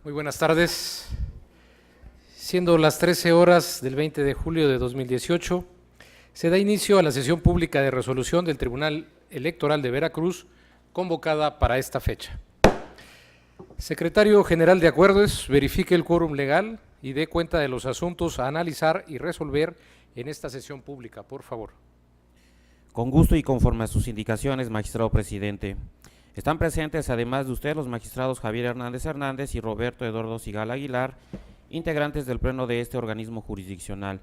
Muy buenas tardes. Siendo las 13 horas del 20 de julio de 2018, se da inicio a la sesión pública de resolución del Tribunal Electoral de Veracruz, convocada para esta fecha. Secretario General de Acuerdos, verifique el quórum legal y dé cuenta de los asuntos a analizar y resolver en esta sesión pública, por favor. Con gusto y conforme a sus indicaciones, magistrado presidente. Están presentes, además de usted, los magistrados Javier Hernández Hernández y Roberto Eduardo Sigala Aguilar, integrantes del pleno de este organismo jurisdiccional.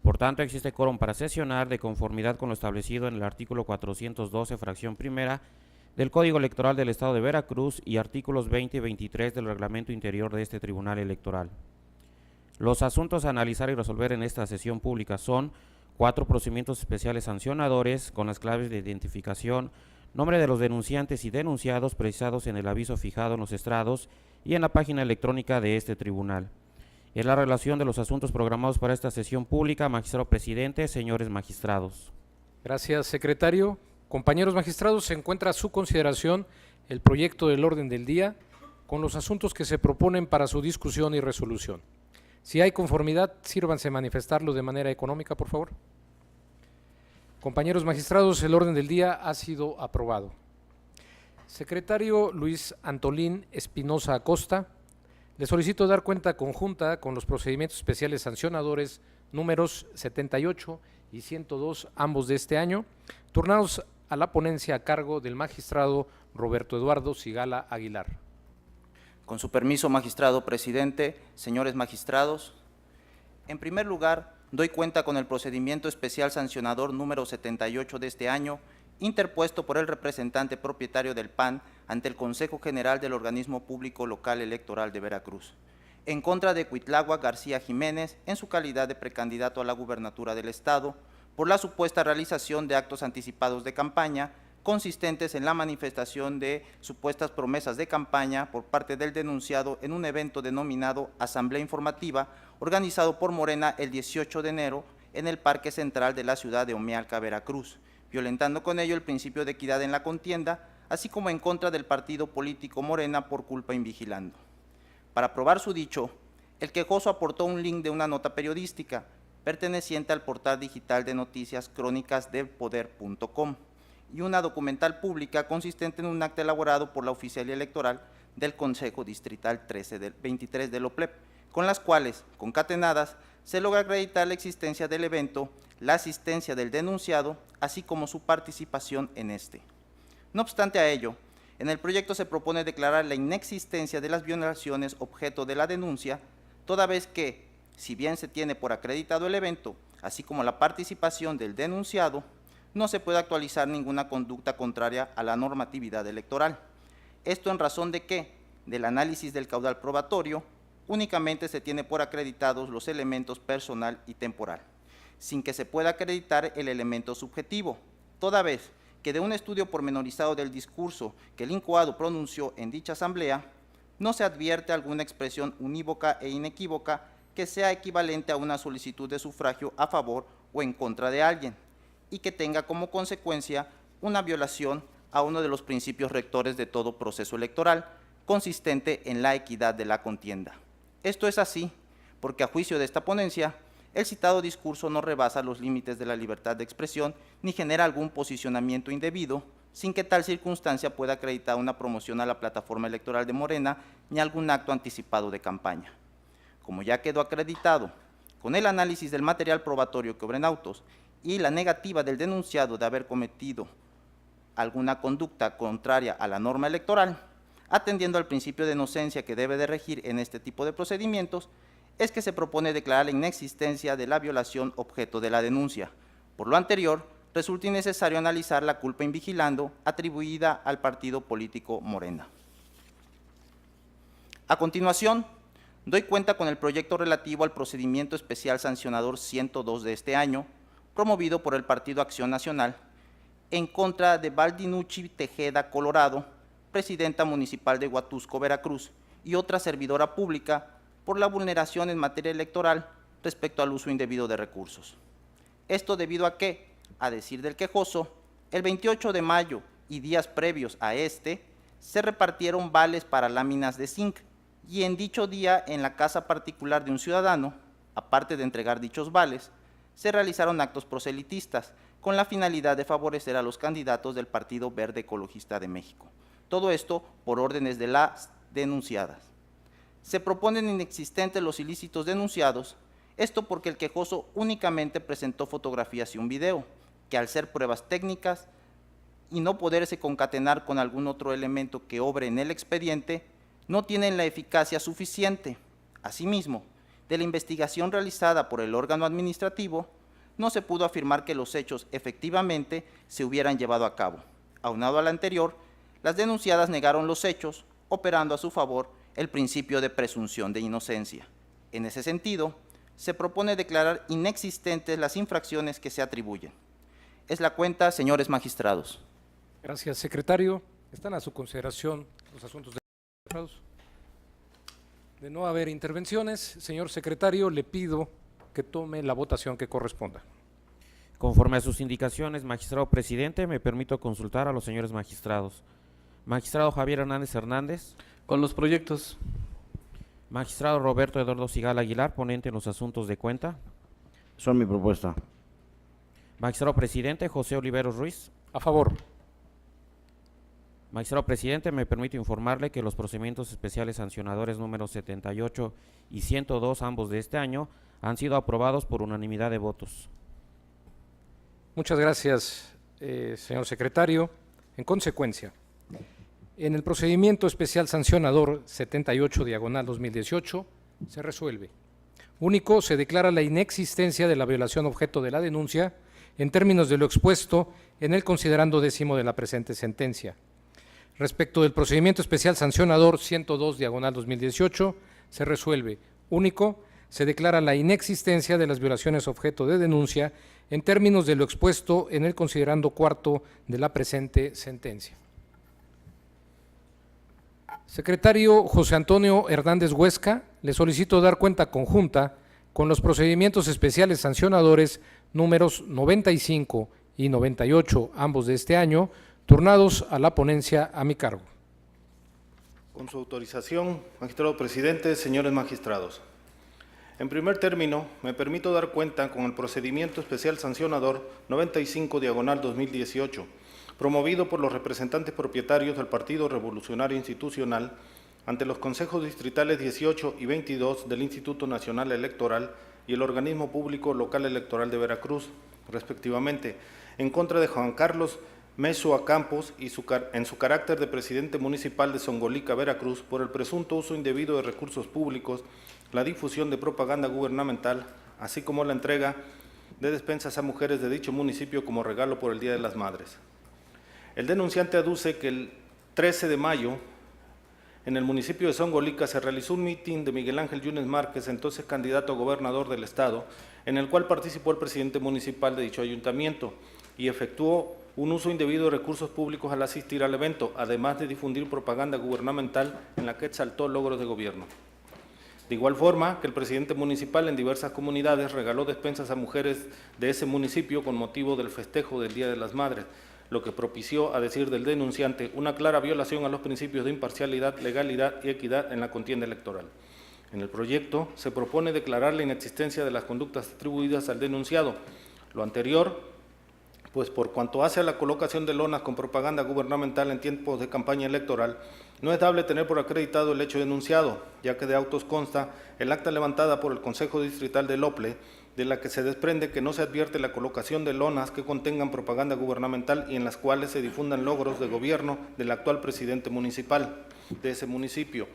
Por tanto, existe quórum para sesionar de conformidad con lo establecido en el artículo 412, fracción primera, del Código Electoral del Estado de Veracruz y artículos 20 y 23 del reglamento interior de este Tribunal Electoral. Los asuntos a analizar y resolver en esta sesión pública son 4 procedimientos especiales sancionadores con las claves de identificación, nombre de los denunciantes y denunciados precisados en el aviso fijado en los estrados y en la página electrónica de este tribunal. Es la relación de los asuntos programados para esta sesión pública, magistrado presidente, señores magistrados. Gracias, secretario. Compañeros magistrados, se encuentra a su consideración el proyecto del orden del día con los asuntos que se proponen para su discusión y resolución. Si hay conformidad, sírvanse manifestarlo de manera económica, por favor. Compañeros magistrados, el orden del día ha sido aprobado. Secretario Luis Antolín Espinosa Acosta, le solicito dar cuenta conjunta con los procedimientos especiales sancionadores números 78 y 102, ambos de este año, turnados a la ponencia a cargo del magistrado Roberto Eduardo Sigala Aguilar. Con su permiso, magistrado presidente, señores magistrados, en primer lugar, doy cuenta con el procedimiento especial sancionador número 78 de este año, interpuesto por el representante propietario del PAN ante el Consejo General del Organismo Público Local Electoral de Veracruz, en contra de Cuitláhuac García Jiménez en su calidad de precandidato a la gubernatura del Estado, por la supuesta realización de actos anticipados de campaña, consistentes en la manifestación de supuestas promesas de campaña por parte del denunciado en un evento denominado Asamblea Informativa, organizado por Morena el 18 de enero en el Parque Central de la ciudad de Omealca, Veracruz, violentando con ello el principio de equidad en la contienda, así como en contra del partido político Morena por culpa invigilando. Para probar su dicho, el quejoso aportó un link de una nota periodística perteneciente al portal digital de noticias crónicasdelpoder.com y una documental pública consistente en un acta elaborado por la Oficialía Electoral del Consejo Distrital 23 del OPLEP, con las cuales, concatenadas, se logra acreditar la existencia del evento, la asistencia del denunciado, así como su participación en este. No obstante a ello, en el proyecto se propone declarar la inexistencia de las violaciones objeto de la denuncia, toda vez que, si bien se tiene por acreditado el evento, así como la participación del denunciado, no se puede actualizar ninguna conducta contraria a la normatividad electoral. Esto en razón de que, del análisis del caudal probatorio, únicamente se tiene por acreditados los elementos personal y temporal, sin que se pueda acreditar el elemento subjetivo, toda vez que de un estudio pormenorizado del discurso que el incoado pronunció en dicha asamblea, no se advierte alguna expresión unívoca e inequívoca que sea equivalente a una solicitud de sufragio a favor o en contra de alguien, y que tenga como consecuencia una violación a uno de los principios rectores de todo proceso electoral, consistente en la equidad de la contienda. Esto es así porque, a juicio de esta ponencia, el citado discurso no rebasa los límites de la libertad de expresión ni genera algún posicionamiento indebido, sin que tal circunstancia pueda acreditar una promoción a la plataforma electoral de Morena ni algún acto anticipado de campaña. Como ya quedó acreditado, con el análisis del material probatorio que obra en autos y la negativa del denunciado de haber cometido alguna conducta contraria a la norma electoral, atendiendo al principio de inocencia que debe de regir en este tipo de procedimientos, es que se propone declarar la inexistencia de la violación objeto de la denuncia. Por lo anterior, resulta innecesario analizar la culpa invigilando atribuida al partido político Morena. A continuación, doy cuenta con el proyecto relativo al procedimiento especial sancionador 102 de este año, promovido por el Partido Acción Nacional, en contra de Valdinucci Tejeda Colorado, presidenta municipal de Huatusco, Veracruz, y otra servidora pública por la vulneración en materia electoral respecto al uso indebido de recursos. Esto debido a que, a decir del quejoso, el 28 de mayo y días previos a este, se repartieron vales para láminas de zinc, y en dicho día en la casa particular de un ciudadano, aparte de entregar dichos vales, se realizaron actos proselitistas con la finalidad de favorecer a los candidatos del Partido Verde Ecologista de México. Todo esto por órdenes de las denunciadas. Se proponen inexistentes los ilícitos denunciados, esto porque el quejoso únicamente presentó fotografías y un video, que al ser pruebas técnicas y no poderse concatenar con algún otro elemento que obre en el expediente, no tienen la eficacia suficiente. Asimismo, de la investigación realizada por el órgano administrativo, no se pudo afirmar que los hechos efectivamente se hubieran llevado a cabo. Aunado al anterior, las denunciadas negaron los hechos, operando a su favor el principio de presunción de inocencia. En ese sentido, se propone declarar inexistentes las infracciones que se atribuyen. Es la cuenta, señores magistrados. Gracias, secretario. Están a su consideración los asuntos de magistrados. De no haber intervenciones, señor secretario, le pido que tome la votación que corresponda. Conforme a sus indicaciones, magistrado presidente, me permito consultar a los señores magistrados. Magistrado Javier Hernández Hernández. Con los proyectos. Magistrado Roberto Eduardo Sigala Aguilar, ponente en los asuntos de cuenta. Son mi propuesta. Magistrado presidente José Oliveros Ruiz. A favor. Magistrado presidente, me permito informarle que los procedimientos especiales sancionadores números 78 y 102, ambos de este año, han sido aprobados por unanimidad de votos. Muchas gracias, señor secretario. En consecuencia, en el procedimiento especial sancionador 78/2018 se resuelve. Único, se declara la inexistencia de la violación objeto de la denuncia en términos de lo expuesto en el considerando 10º de la presente sentencia. Respecto del procedimiento especial sancionador 102/2018 se resuelve. Único, se declara la inexistencia de las violaciones objeto de denuncia en términos de lo expuesto en el considerando 4º de la presente sentencia. Secretario José Antonio Hernández Huesca, le solicito dar cuenta conjunta con los procedimientos especiales sancionadores números 95 y 98, ambos de este año, turnados a la ponencia a mi cargo. Con su autorización, magistrado presidente, señores magistrados. En primer término, me permito dar cuenta con el procedimiento especial sancionador 95/2018, promovido por los representantes propietarios del Partido Revolucionario Institucional ante los consejos distritales 18 y 22 del Instituto Nacional Electoral y el Organismo Público Local Electoral de Veracruz, respectivamente, en contra de Juan Carlos Mesua Campos y en su carácter de presidente municipal de Zongolica, Veracruz, por el presunto uso indebido de recursos públicos, la difusión de propaganda gubernamental, así como la entrega de despensas a mujeres de dicho municipio como regalo por el Día de las Madres. El denunciante aduce que el 13 de mayo, en el municipio de Zongolica, se realizó un mitin de Miguel Ángel Yunes Márquez, entonces candidato a gobernador del estado, en el cual participó el presidente municipal de dicho ayuntamiento y efectuó un uso indebido de recursos públicos al asistir al evento, además de difundir propaganda gubernamental en la que exaltó logros de gobierno. De igual forma que el presidente municipal en diversas comunidades regaló despensas a mujeres de ese municipio con motivo del festejo del Día de las Madres, lo que propició, a decir del denunciante, una clara violación a los principios de imparcialidad, legalidad y equidad en la contienda electoral. En el proyecto se propone declarar la inexistencia de las conductas atribuidas al denunciado. Lo anterior, pues por cuanto hace a la colocación de lonas con propaganda gubernamental en tiempos de campaña electoral, no es dable tener por acreditado el hecho denunciado, ya que de autos consta el acta levantada por el Consejo Distrital de Lople, de la que se desprende que no se advierte la colocación de lonas que contengan propaganda gubernamental y en las cuales se difundan logros de gobierno del actual presidente municipal de ese municipio.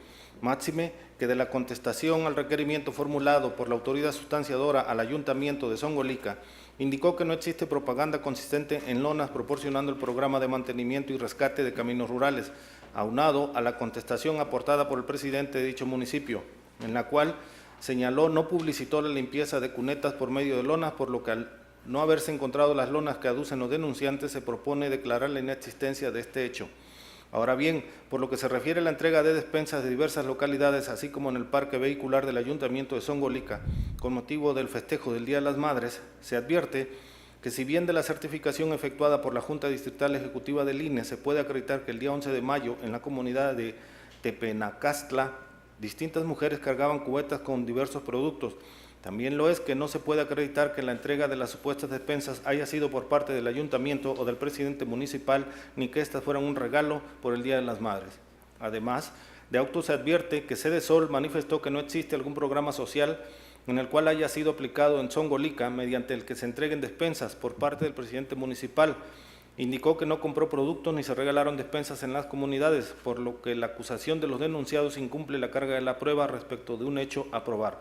Máxime que de la contestación al requerimiento formulado por la autoridad sustanciadora al Ayuntamiento de Zongolica, indicó que no existe propaganda consistente en lonas proporcionando el programa de mantenimiento y rescate de caminos rurales, aunado a la contestación aportada por el presidente de dicho municipio, en la cual señaló no publicitó la limpieza de cunetas por medio de lonas, por lo que al no haberse encontrado las lonas que aducen los denunciantes, se propone declarar la inexistencia de este hecho. Ahora bien, por lo que se refiere a la entrega de despensas de diversas localidades, así como en el parque vehicular del Ayuntamiento de Zongolica, con motivo del festejo del Día de las Madres, se advierte que si bien de la certificación efectuada por la Junta Distrital Ejecutiva del INE se puede acreditar que el día 11 de mayo en la comunidad de Tepenacastla, Distintas mujeres cargaban cubetas con diversos productos. También lo es que no se puede acreditar que la entrega de las supuestas despensas haya sido por parte del ayuntamiento o del presidente municipal, ni que éstas fueran un regalo por el Día de las Madres. Además, de auto se advierte que Sede Sol manifestó que no existe algún programa social en el cual haya sido aplicado en Zongolica mediante el que se entreguen despensas por parte del presidente municipal. Indicó que no compró productos ni se regalaron despensas en las comunidades, por lo que la acusación de los denunciados incumple la carga de la prueba respecto de un hecho a probar.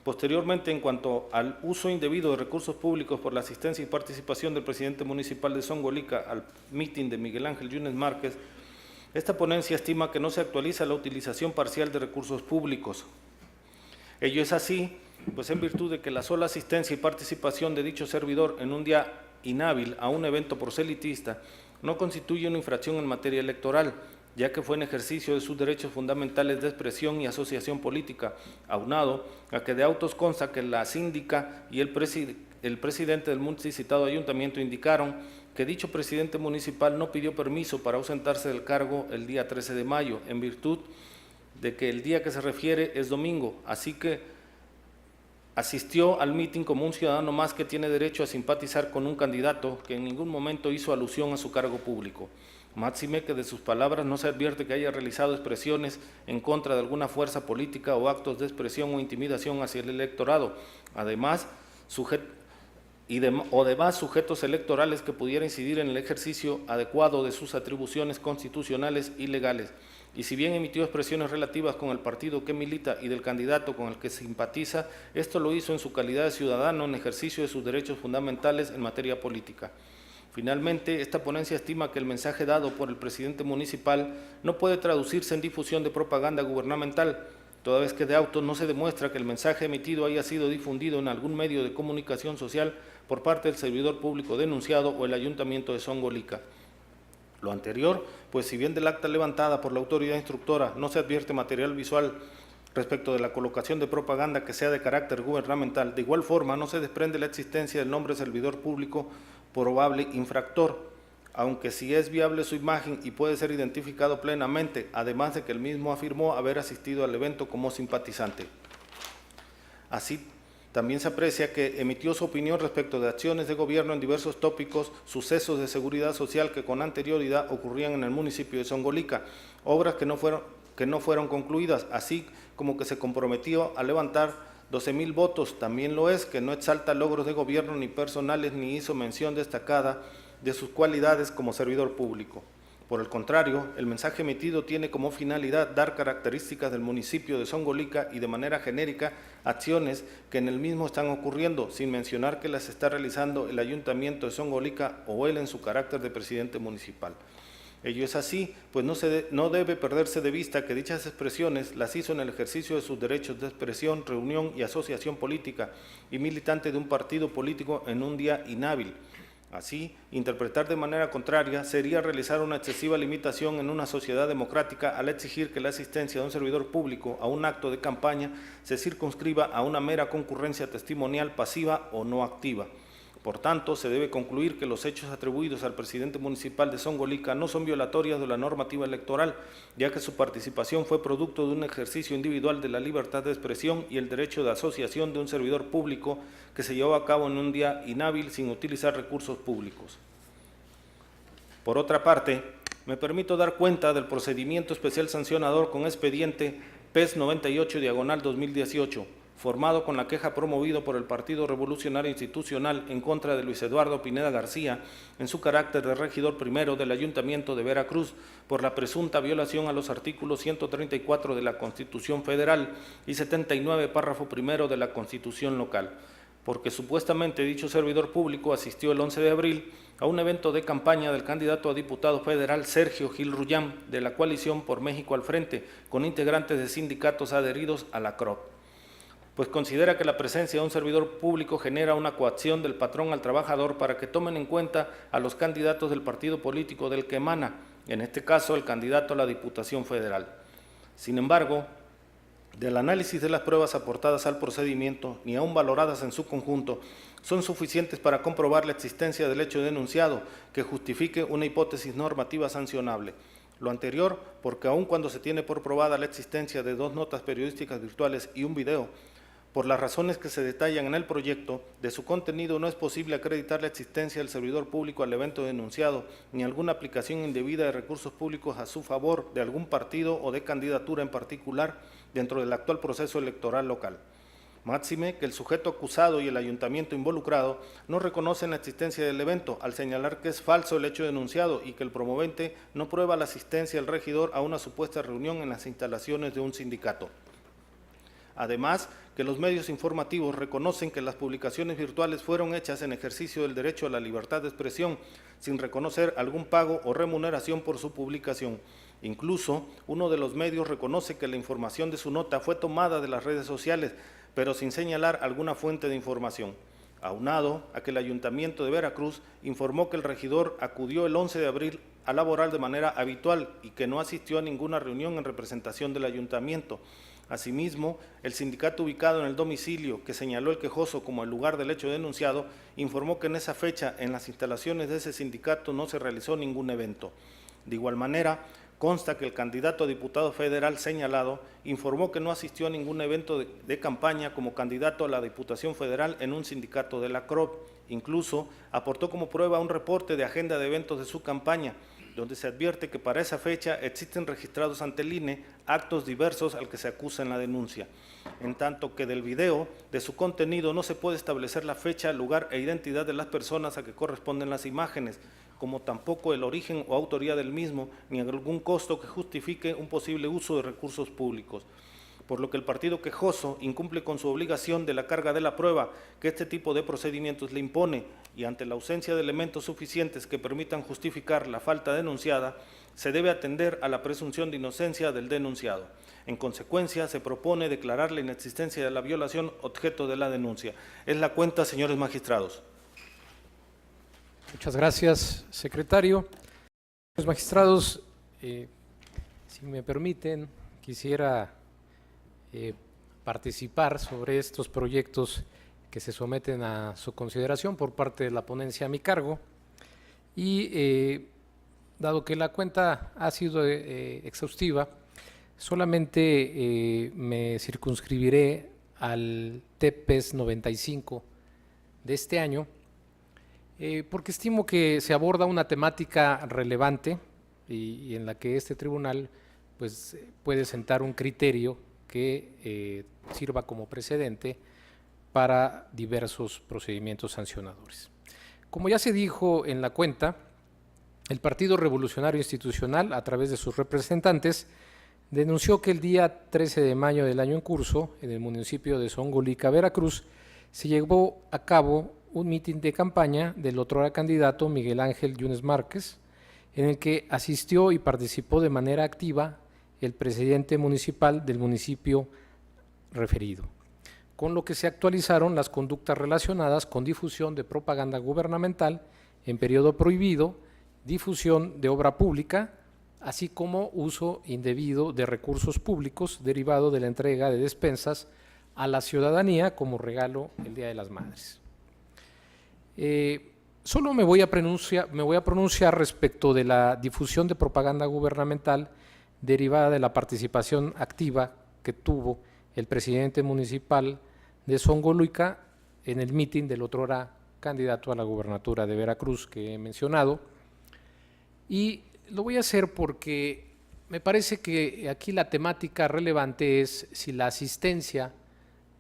Posteriormente, en cuanto al uso indebido de recursos públicos por la asistencia y participación del presidente municipal de Zongolica al mitin de Miguel Ángel Yunes Márquez, esta ponencia estima que no se actualiza la utilización parcial de recursos públicos. Ello es así, pues en virtud de que la sola asistencia y participación de dicho servidor en un día inhábil a un evento proselitista no constituye una infracción en materia electoral, ya que fue en ejercicio de sus derechos fundamentales de expresión y asociación política, aunado a que de autos consta que la síndica y el presidente del multicitado ayuntamiento indicaron que dicho presidente municipal no pidió permiso para ausentarse del cargo el día 13 de mayo, en virtud de que el día que se refiere es domingo, así que asistió al mitin como un ciudadano más que tiene derecho a simpatizar con un candidato que en ningún momento hizo alusión a su cargo público. Máxime que de sus palabras no se advierte que haya realizado expresiones en contra de alguna fuerza política o actos de expresión o intimidación hacia el electorado. Además, demás sujetos electorales que pudiera incidir en el ejercicio adecuado de sus atribuciones constitucionales y legales. Y si bien emitió expresiones relativas con el partido que milita y del candidato con el que simpatiza, esto lo hizo en su calidad de ciudadano en ejercicio de sus derechos fundamentales en materia política. Finalmente, esta ponencia estima que el mensaje dado por el presidente municipal no puede traducirse en difusión de propaganda gubernamental, toda vez que de auto no se demuestra que el mensaje emitido haya sido difundido en algún medio de comunicación social por parte del servidor público denunciado o el ayuntamiento de Zongolica. Lo anterior, pues si bien del acta levantada por la autoridad instructora no se advierte material visual respecto de la colocación de propaganda que sea de carácter gubernamental, de igual forma no se desprende la existencia del nombre servidor público probable infractor, aunque sí es viable su imagen y puede ser identificado plenamente, además de que el mismo afirmó haber asistido al evento como simpatizante. Así, también se aprecia que emitió su opinión respecto de acciones de gobierno en diversos tópicos, sucesos de seguridad social que con anterioridad ocurrían en el municipio de Zongolica, obras que no fueron concluidas, así como que se comprometió a levantar 12,000 votos. También lo es que no exalta logros de gobierno ni personales ni hizo mención destacada de sus cualidades como servidor público. Por el contrario, el mensaje emitido tiene como finalidad dar características del municipio de Zongolica y de manera genérica acciones que en el mismo están ocurriendo, sin mencionar que las está realizando el ayuntamiento de Zongolica o él en su carácter de presidente municipal. Ello es así, pues no debe perderse de vista que dichas expresiones las hizo en el ejercicio de sus derechos de expresión, reunión y asociación política y militante de un partido político en un día inhábil. Así, interpretar de manera contraria sería realizar una excesiva limitación en una sociedad democrática al exigir que la asistencia de un servidor público a un acto de campaña se circunscriba a una mera concurrencia testimonial pasiva o no activa. Por tanto, se debe concluir que los hechos atribuidos al presidente municipal de Zongolica no son violatorios de la normativa electoral, ya que su participación fue producto de un ejercicio individual de la libertad de expresión y el derecho de asociación de un servidor público que se llevó a cabo en un día inhábil sin utilizar recursos públicos. Por otra parte, me permito dar cuenta del procedimiento especial sancionador con expediente PES 98/2018, formado con la queja promovido por el Partido Revolucionario Institucional en contra de Luis Eduardo Pineda García, en su carácter de regidor primero del Ayuntamiento de Veracruz, por la presunta violación a los artículos 134 de la Constitución Federal y 79, párrafo primero de la Constitución local, porque supuestamente dicho servidor público asistió el 11 de abril a un evento de campaña del candidato a diputado federal Sergio Gil Rullán, de la coalición Por México al Frente, con integrantes de sindicatos adheridos a la CROP. Pues considera que la presencia de un servidor público genera una coacción del patrón al trabajador para que tomen en cuenta a los candidatos del partido político del que emana, en este caso el candidato a la Diputación Federal. Sin embargo, del análisis de las pruebas aportadas al procedimiento, ni aún valoradas en su conjunto, son suficientes para comprobar la existencia del hecho denunciado que justifique una hipótesis normativa sancionable. Lo anterior, porque aun cuando se tiene por probada la existencia de 2 notas periodísticas virtuales y un video, por las razones que se detallan en el proyecto, de su contenido no es posible acreditar la existencia del servidor público al evento denunciado, ni alguna aplicación indebida de recursos públicos a su favor de algún partido o de candidatura en particular dentro del actual proceso electoral local. Máxime que el sujeto acusado y el ayuntamiento involucrado no reconocen la existencia del evento al señalar que es falso el hecho denunciado y que el promovente no prueba la asistencia del regidor a una supuesta reunión en las instalaciones de un sindicato. Además, que los medios informativos reconocen que las publicaciones virtuales fueron hechas en ejercicio del derecho a la libertad de expresión, sin reconocer algún pago o remuneración por su publicación. Incluso, uno de los medios reconoce que la información de su nota fue tomada de las redes sociales, pero sin señalar alguna fuente de información. Aunado a que el Ayuntamiento de Veracruz informó que el regidor acudió el 11 de abril a laborar de manera habitual y que no asistió a ninguna reunión en representación del Ayuntamiento. Asimismo, el sindicato ubicado en el domicilio que señaló el quejoso como el lugar del hecho denunciado, informó que en esa fecha en las instalaciones de ese sindicato no se realizó ningún evento. De igual manera, consta que el candidato a diputado federal señalado informó que no asistió a ningún evento de campaña como candidato a la Diputación Federal en un sindicato de la CROP. Incluso aportó como prueba un reporte de agenda de eventos de su campaña, donde se advierte que para esa fecha existen registrados ante el INE actos diversos al que se acusa en la denuncia. En tanto que del video, de su contenido, no se puede establecer la fecha, lugar e identidad de las personas a que corresponden las imágenes, como tampoco el origen o autoría del mismo, ni algún costo que justifique un posible uso de recursos públicos. Por lo que el partido quejoso incumple con su obligación de la carga de la prueba que este tipo de procedimientos le impone, y ante la ausencia de elementos suficientes que permitan justificar la falta denunciada, se debe atender a la presunción de inocencia del denunciado. En consecuencia, se propone declarar la inexistencia de la violación objeto de la denuncia. Es la cuenta, señores magistrados. Muchas gracias, secretario. Los magistrados, si me permiten, quisiera participar sobre estos proyectos que se someten a su consideración por parte de la ponencia a mi cargo y dado que la cuenta ha sido exhaustiva, solamente me circunscribiré al TPES 95 de este año, porque estimo que se aborda una temática relevante y en la que este tribunal pues, puede sentar un criterio que sirva como precedente para diversos procedimientos sancionadores. Como ya se dijo en la cuenta, el Partido Revolucionario Institucional, a través de sus representantes, denunció que el día 13 de mayo del año en curso, en el municipio de Zongolica, Veracruz, se llevó a cabo un mitin de campaña del otrora candidato Miguel Ángel Yunes Márquez, en el que asistió y participó de manera activa el presidente municipal del municipio referido, con lo que se actualizaron las conductas relacionadas con difusión de propaganda gubernamental en periodo prohibido, difusión de obra pública, así como uso indebido de recursos públicos derivado de la entrega de despensas a la ciudadanía como regalo el Día de las Madres. Solo me voy a pronunciar respecto de la difusión de propaganda gubernamental derivada de la participación activa que tuvo el presidente municipal de Zongolica en el mitin del otrora candidato a la gubernatura de Veracruz que he mencionado. Y lo voy a hacer porque me parece que aquí la temática relevante es si la asistencia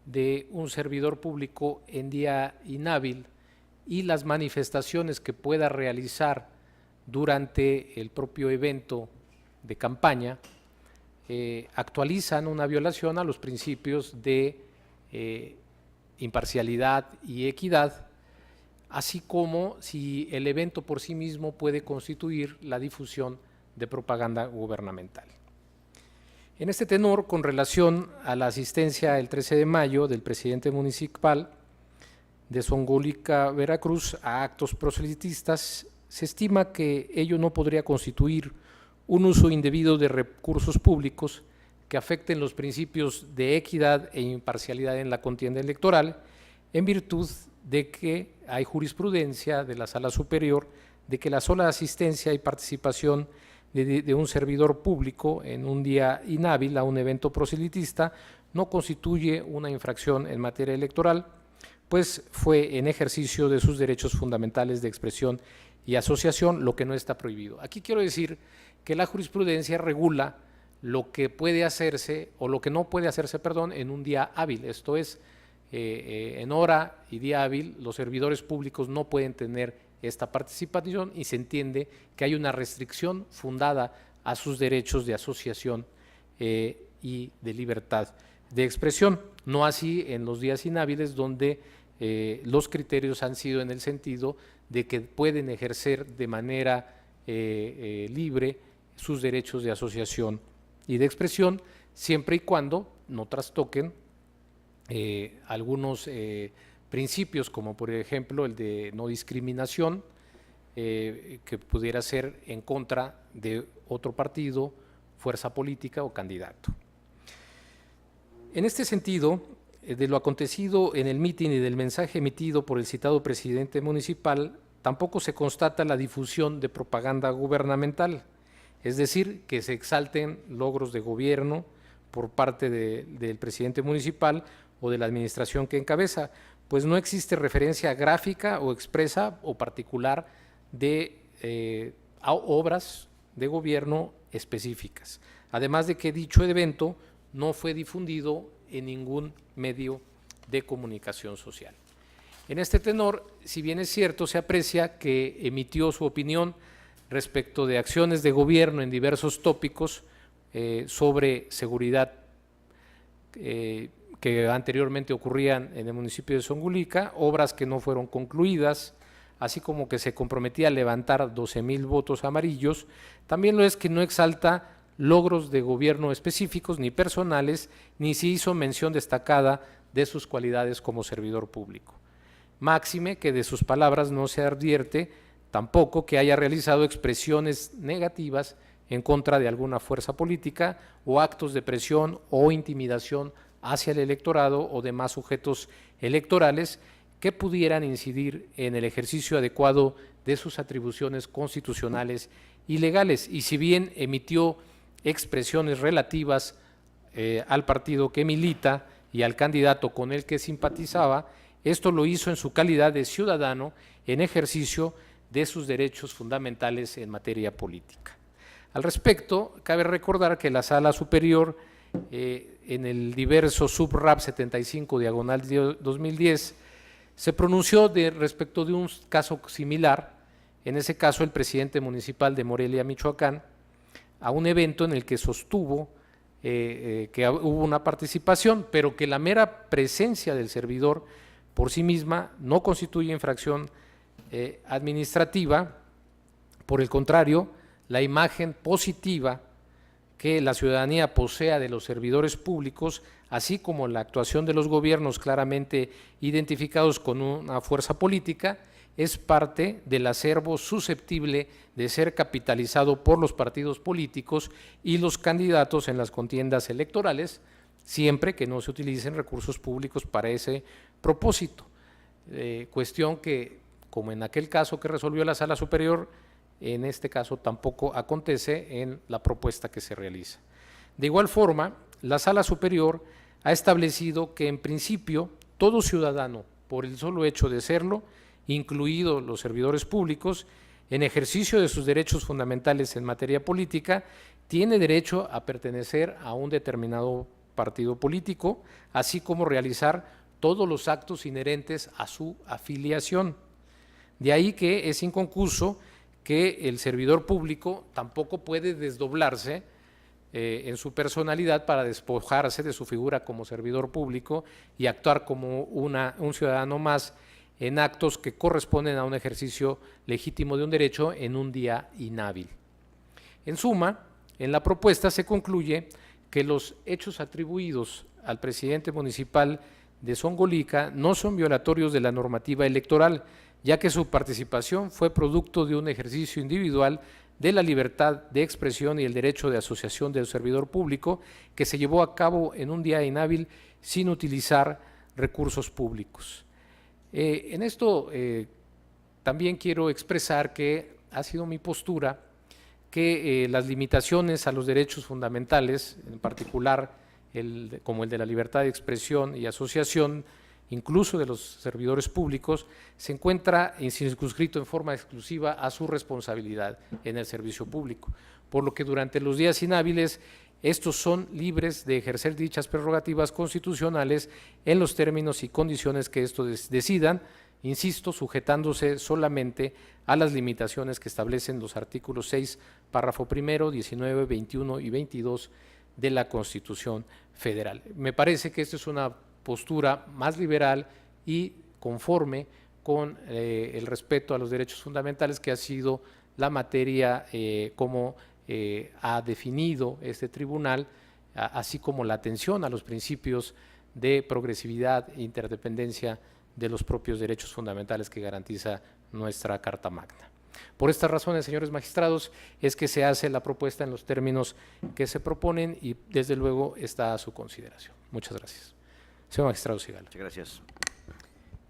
de un servidor público en día inhábil y las manifestaciones que pueda realizar durante el propio evento de campaña actualizan una violación a los principios de imparcialidad y equidad, así como si el evento por sí mismo puede constituir la difusión de propaganda gubernamental. En este tenor, con relación a la asistencia el 13 de mayo del presidente municipal de Zongolica, Veracruz, a actos proselitistas, se estima que ello no podría constituir un uso indebido de recursos públicos que afecten los principios de equidad e imparcialidad en la contienda electoral, en virtud de que hay jurisprudencia de la Sala Superior de que la sola asistencia y participación de un servidor público en un día inhábil a un evento proselitista no constituye una infracción en materia electoral, pues fue en ejercicio de sus derechos fundamentales de expresión y asociación, lo que no está prohibido. Aquí quiero decir que la jurisprudencia regula lo que puede hacerse o lo que no puede hacerse, perdón, en un día hábil. Esto es, en hora y día hábil, los servidores públicos no pueden tener esta participación y se entiende que hay una restricción fundada a sus derechos de asociación y de libertad de expresión. No así en los días inhábiles, donde los criterios han sido en el sentido de que pueden ejercer de manera libre sus derechos de asociación y de expresión, siempre y cuando no trastoquen algunos principios, como por ejemplo el de no discriminación, que pudiera ser en contra de otro partido, fuerza política o candidato. En este sentido, de lo acontecido en el mitin y del mensaje emitido por el citado presidente municipal, tampoco se constata la difusión de propaganda gubernamental, es decir, que se exalten logros de gobierno por parte del presidente municipal o de la administración que encabeza, pues no existe referencia gráfica o expresa o particular de obras de gobierno específicas, además de que dicho evento no fue difundido en ningún medio de comunicación social. En este tenor, si bien es cierto, se aprecia que emitió su opinión respecto de acciones de gobierno en diversos tópicos sobre seguridad que anteriormente ocurrían en el municipio de Zongolica, obras que no fueron concluidas, así como que se comprometía a levantar 12,000 votos amarillos. También lo es que no exalta logros de gobierno específicos ni personales, ni se hizo mención destacada de sus cualidades como servidor público. Máxime que de sus palabras no se advierte tampoco que haya realizado expresiones negativas en contra de alguna fuerza política o actos de presión o intimidación hacia el electorado o demás sujetos electorales que pudieran incidir en el ejercicio adecuado de sus atribuciones constitucionales y legales. Y si bien emitió expresiones relativas al partido que milita y al candidato con el que simpatizaba, esto lo hizo en su calidad de ciudadano en ejercicio de sus derechos fundamentales en materia política. Al respecto, cabe recordar que la Sala Superior, en el diverso subrap 75/2010, se pronunció respecto de un caso similar, en ese caso el presidente municipal de Morelia, Michoacán, a un evento en el que sostuvo que hubo una participación, pero que la mera presencia del servidor por sí misma no constituye infracción administrativa. Por el contrario, la imagen positiva que la ciudadanía posea de los servidores públicos, así como la actuación de los gobiernos claramente identificados con una fuerza política, es parte del acervo susceptible de ser capitalizado por los partidos políticos y los candidatos en las contiendas electorales, siempre que no se utilicen recursos públicos para ese propósito. Cuestión que, como en aquel caso que resolvió la Sala Superior, en este caso tampoco acontece en la propuesta que se realiza. De igual forma, la Sala Superior ha establecido que en principio todo ciudadano, por el solo hecho de serlo, incluidos los servidores públicos, en ejercicio de sus derechos fundamentales en materia política, tiene derecho a pertenecer a un determinado partido político, así como realizar todos los actos inherentes a su afiliación. De ahí que es inconcurso que el servidor público tampoco puede desdoblarse en su personalidad para despojarse de su figura como servidor público y actuar como un ciudadano más en actos que corresponden a un ejercicio legítimo de un derecho en un día inhábil. En suma, en la propuesta se concluye que los hechos atribuidos al presidente municipal de Zongolica no son violatorios de la normativa electoral, ya que su participación fue producto de un ejercicio individual de la libertad de expresión y el derecho de asociación del servidor público que se llevó a cabo en un día inhábil sin utilizar recursos públicos. En esto también quiero expresar que ha sido mi postura que las limitaciones a los derechos fundamentales, en particular como el de la libertad de expresión y asociación, incluso de los servidores públicos, se encuentra circunscrito en forma exclusiva a su responsabilidad en el servicio público, por lo que durante los días inhábiles estos son libres de ejercer dichas prerrogativas constitucionales en los términos y condiciones que estos decidan, insisto, sujetándose solamente a las limitaciones que establecen los artículos 6, párrafo primero, 19, 21 y 22 de la Constitución Federal. Me parece que esta es una postura más liberal y conforme con el respeto a los derechos fundamentales, que ha sido la materia como ha definido este tribunal, así como la atención a los principios de progresividad e interdependencia de los propios derechos fundamentales que garantiza nuestra Carta Magna. Por estas razones, señores magistrados, es que se hace la propuesta en los términos que se proponen y desde luego está a su consideración. Muchas gracias. Señor magistrado Sigala. Muchas gracias.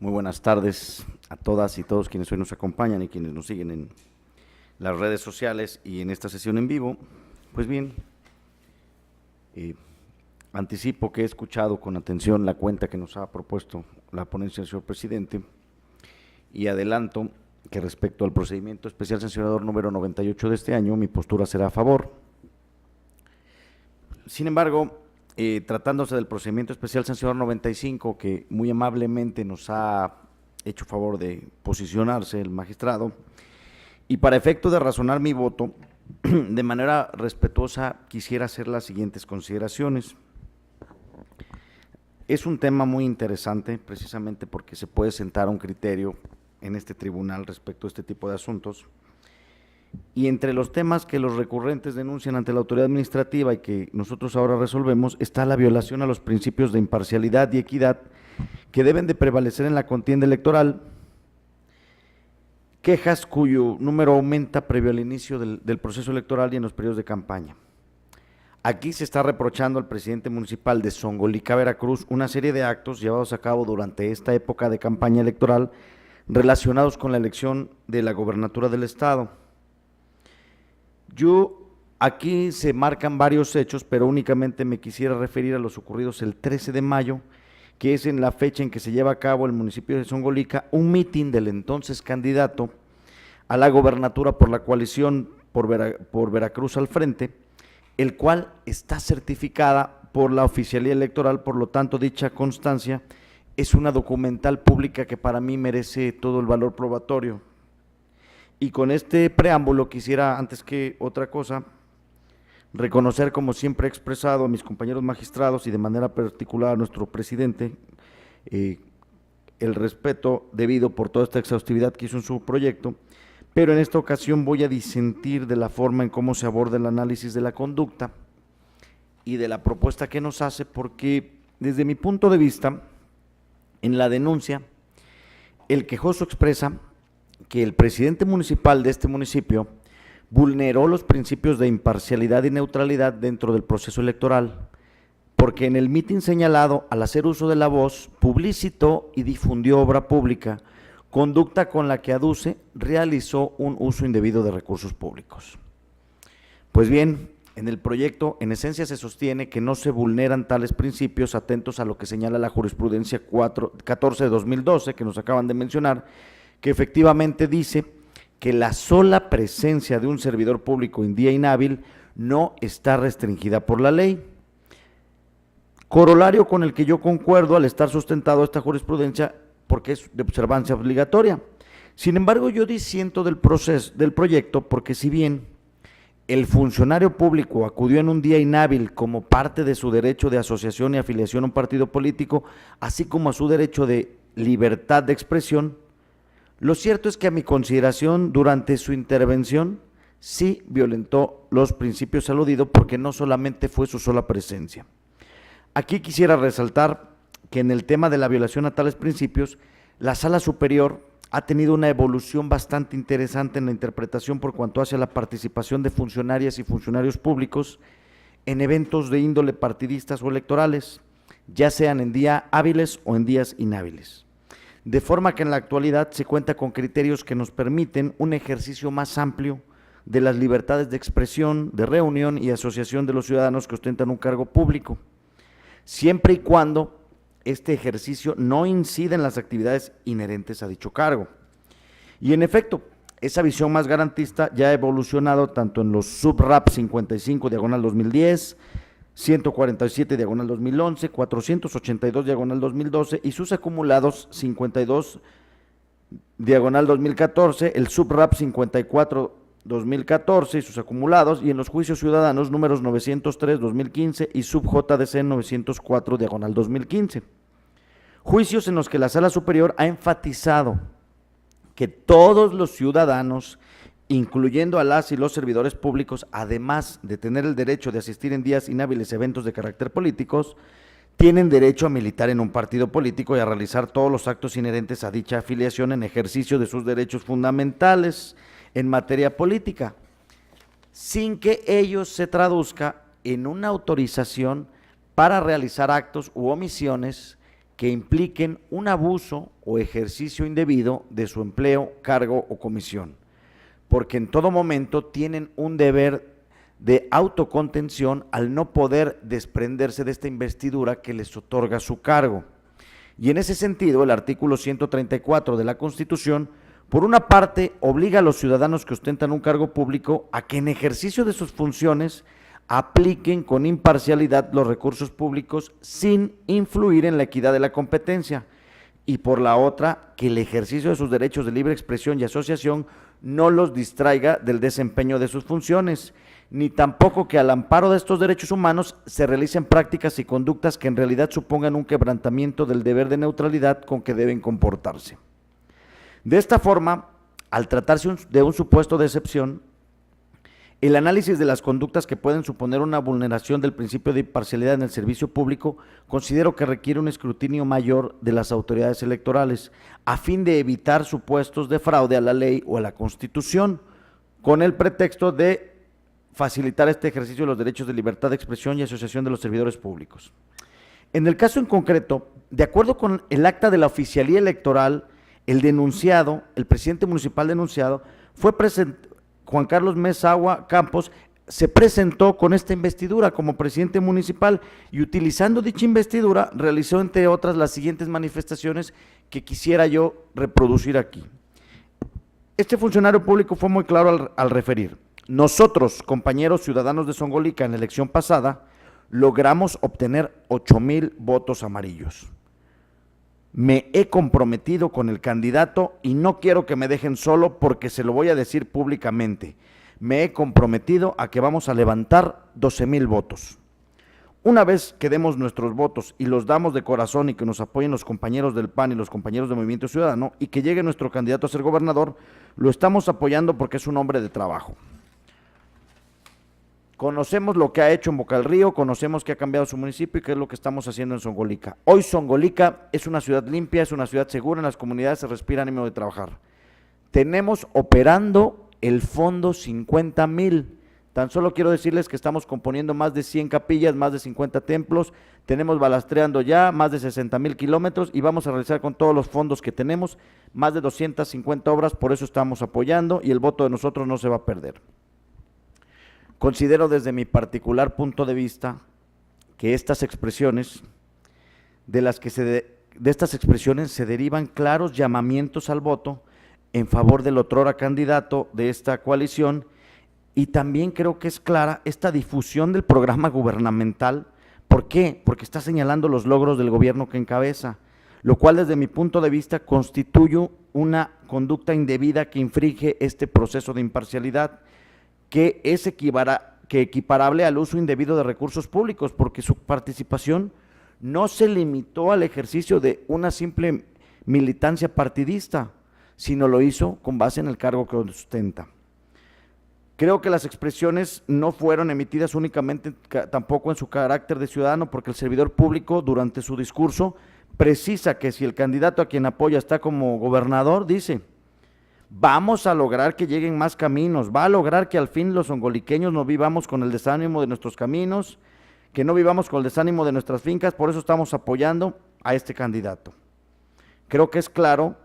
Muy buenas tardes a todas y todos quienes hoy nos acompañan y quienes nos siguen en las redes sociales y en esta sesión en vivo. Pues bien, anticipo que he escuchado con atención la cuenta que nos ha propuesto la ponencia del señor presidente y adelanto que respecto al procedimiento especial sancionador número 98 de este año, mi postura será a favor. Sin embargo, tratándose del procedimiento especial sancionador 95, que muy amablemente nos ha hecho favor de posicionarse el magistrado, y para efecto de razonar mi voto, de manera respetuosa quisiera hacer las siguientes consideraciones. Es un tema muy interesante, precisamente porque se puede sentar un criterio en este tribunal respecto a este tipo de asuntos, y entre los temas que los recurrentes denuncian ante la autoridad administrativa y que nosotros ahora resolvemos está la violación a los principios de imparcialidad y equidad que deben de prevalecer en la contienda electoral, quejas cuyo número aumenta previo al inicio del proceso electoral y en los periodos de campaña. Aquí se está reprochando al presidente municipal de Zongolica, Veracruz, una serie de actos llevados a cabo durante esta época de campaña electoral relacionados con la elección de la gobernatura del estado. Aquí se marcan varios hechos, pero únicamente me quisiera referir a los ocurridos el 13 de mayo, que es en la fecha en que se lleva a cabo en el municipio de Zongolica un mitin del entonces candidato a la gobernatura por la coalición por Veracruz al Frente, el cual está certificada por la oficialía electoral, por lo tanto dicha constancia es una documental pública que para mí merece todo el valor probatorio. Y con este preámbulo quisiera, antes que otra cosa, reconocer, como siempre he expresado a mis compañeros magistrados y de manera particular a nuestro presidente, el respeto debido por toda esta exhaustividad que hizo en su proyecto, pero en esta ocasión voy a disentir de la forma en cómo se aborda el análisis de la conducta y de la propuesta que nos hace, porque desde mi punto de vista, en la denuncia, el quejoso expresa que el presidente municipal de este municipio vulneró los principios de imparcialidad y neutralidad dentro del proceso electoral, porque en el mitin señalado, al hacer uso de la voz, publicitó y difundió obra pública, conducta con la que aduce realizó un uso indebido de recursos públicos. Pues bien, en el proyecto, en esencia se sostiene que no se vulneran tales principios, atentos a lo que señala la jurisprudencia 14 de 2012, que nos acaban de mencionar, que efectivamente dice que la sola presencia de un servidor público en día inhábil no está restringida por la ley. Corolario con el que yo concuerdo al estar sustentado esta jurisprudencia porque es de observancia obligatoria. Sin embargo, yo disiento del proyecto porque si bien el funcionario público acudió en un día inhábil como parte de su derecho de asociación y afiliación a un partido político, así como a su derecho de libertad de expresión, lo cierto es que a mi consideración durante su intervención sí violentó los principios aludidos porque no solamente fue su sola presencia. Aquí quisiera resaltar que en el tema de la violación a tales principios, la Sala Superior ha tenido una evolución bastante interesante en la interpretación por cuanto hace a la participación de funcionarias y funcionarios públicos en eventos de índole partidistas o electorales, ya sean en días hábiles o en días inhábiles. De forma que en la actualidad se cuenta con criterios que nos permiten un ejercicio más amplio de las libertades de expresión, de reunión y asociación de los ciudadanos que ostentan un cargo público, siempre y cuando este ejercicio no incida en las actividades inherentes a dicho cargo. Y en efecto, esa visión más garantista ya ha evolucionado tanto en los SUB-RAP 55 diagonal 2010, 147 diagonal 2011, 482 diagonal 2012 y sus acumulados 52 diagonal 2014, el SUB-RAP 54 2014 y sus acumulados, y en los juicios ciudadanos números 903 2015 y SUB-JDC 904 diagonal 2015. Juicios en los que la Sala Superior ha enfatizado que todos los ciudadanos, incluyendo a las y los servidores públicos, además de tener el derecho de asistir en días inhábiles a eventos de carácter políticos, tienen derecho a militar en un partido político y a realizar todos los actos inherentes a dicha afiliación en ejercicio de sus derechos fundamentales en materia política, sin que ello se traduzca en una autorización para realizar actos u omisiones que impliquen un abuso o ejercicio indebido de su empleo, cargo o comisión, porque en todo momento tienen un deber de autocontención al no poder desprenderse de esta investidura que les otorga su cargo. Y en ese sentido, el artículo 134 de la Constitución, por una parte, obliga a los ciudadanos que ostentan un cargo público a que en ejercicio de sus funciones apliquen con imparcialidad los recursos públicos sin influir en la equidad de la competencia, y por la otra, que el ejercicio de sus derechos de libre expresión y asociación no los distraiga del desempeño de sus funciones, ni tampoco que al amparo de estos derechos humanos se realicen prácticas y conductas que en realidad supongan un quebrantamiento del deber de neutralidad con que deben comportarse. De esta forma, al tratarse de un supuesto de excepción, el análisis de las conductas que pueden suponer una vulneración del principio de imparcialidad en el servicio público considero que requiere un escrutinio mayor de las autoridades electorales a fin de evitar supuestos de fraude a la ley o a la Constitución con el pretexto de facilitar este ejercicio de los derechos de libertad de expresión y asociación de los servidores públicos. En el caso en concreto, de acuerdo con el acta de la oficialía electoral, el denunciado, el presidente municipal denunciado, Juan Carlos Mesagua Campos, se presentó con esta investidura como presidente municipal y utilizando dicha investidura realizó entre otras las siguientes manifestaciones que quisiera yo reproducir aquí. Este funcionario público fue muy claro al referir: nosotros, compañeros ciudadanos de Zongolica, en la elección pasada, logramos obtener 8,000 votos amarillos. Me he comprometido con el candidato y no quiero que me dejen solo porque se lo voy a decir públicamente. Me he comprometido a que vamos a levantar 12,000 votos. Una vez que demos nuestros votos y los damos de corazón y que nos apoyen los compañeros del PAN y los compañeros del Movimiento Ciudadano y que llegue nuestro candidato a ser gobernador, lo estamos apoyando porque es un hombre de trabajo. Conocemos lo que ha hecho en Boca del Río, conocemos que ha cambiado su municipio y qué es lo que estamos haciendo en Zongolica. Hoy Zongolica es una ciudad limpia, es una ciudad segura, en las comunidades se respira ánimo de trabajar. Tenemos operando el fondo 50,000. Tan solo quiero decirles que estamos componiendo más de 100 capillas, más de 50 templos, tenemos balastreando ya más de 60,000 kilómetros y vamos a realizar con todos los fondos que tenemos más de 250 obras, por eso estamos apoyando y el voto de nosotros no se va a perder. Considero desde mi particular punto de vista que estas expresiones, de estas expresiones se derivan claros llamamientos al voto en favor del otrora candidato de esta coalición, y también creo que es clara esta difusión del programa gubernamental. ¿Por qué? Porque está señalando los logros del gobierno que encabeza, lo cual desde mi punto de vista constituye una conducta indebida que infringe este proceso de imparcialidad, que es equiparable al uso indebido de recursos públicos, porque su participación no se limitó al ejercicio de una simple militancia partidista, sino lo hizo con base en el cargo que ostenta. Creo que las expresiones no fueron emitidas únicamente tampoco en su carácter de ciudadano, porque el servidor público durante su discurso precisa que si el candidato a quien apoya está como gobernador, dice: vamos a lograr que lleguen más caminos, va a lograr que al fin los zongoliqueños no vivamos con el desánimo de nuestros caminos, que no vivamos con el desánimo de nuestras fincas, por eso estamos apoyando a este candidato. Creo que es claro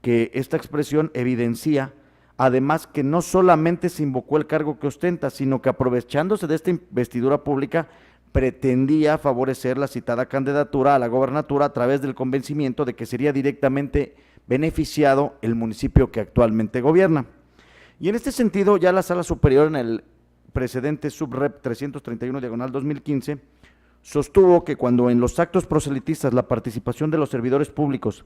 que esta expresión evidencia Además que no solamente se invocó el cargo que ostenta, sino que aprovechándose de esta investidura pública, pretendía favorecer la citada candidatura a la gobernatura a través del convencimiento de que sería directamente beneficiado el municipio que actualmente gobierna. Y en este sentido, ya la Sala Superior en el precedente Subrep 331/2015 sostuvo que cuando en los actos proselitistas la participación de los servidores públicos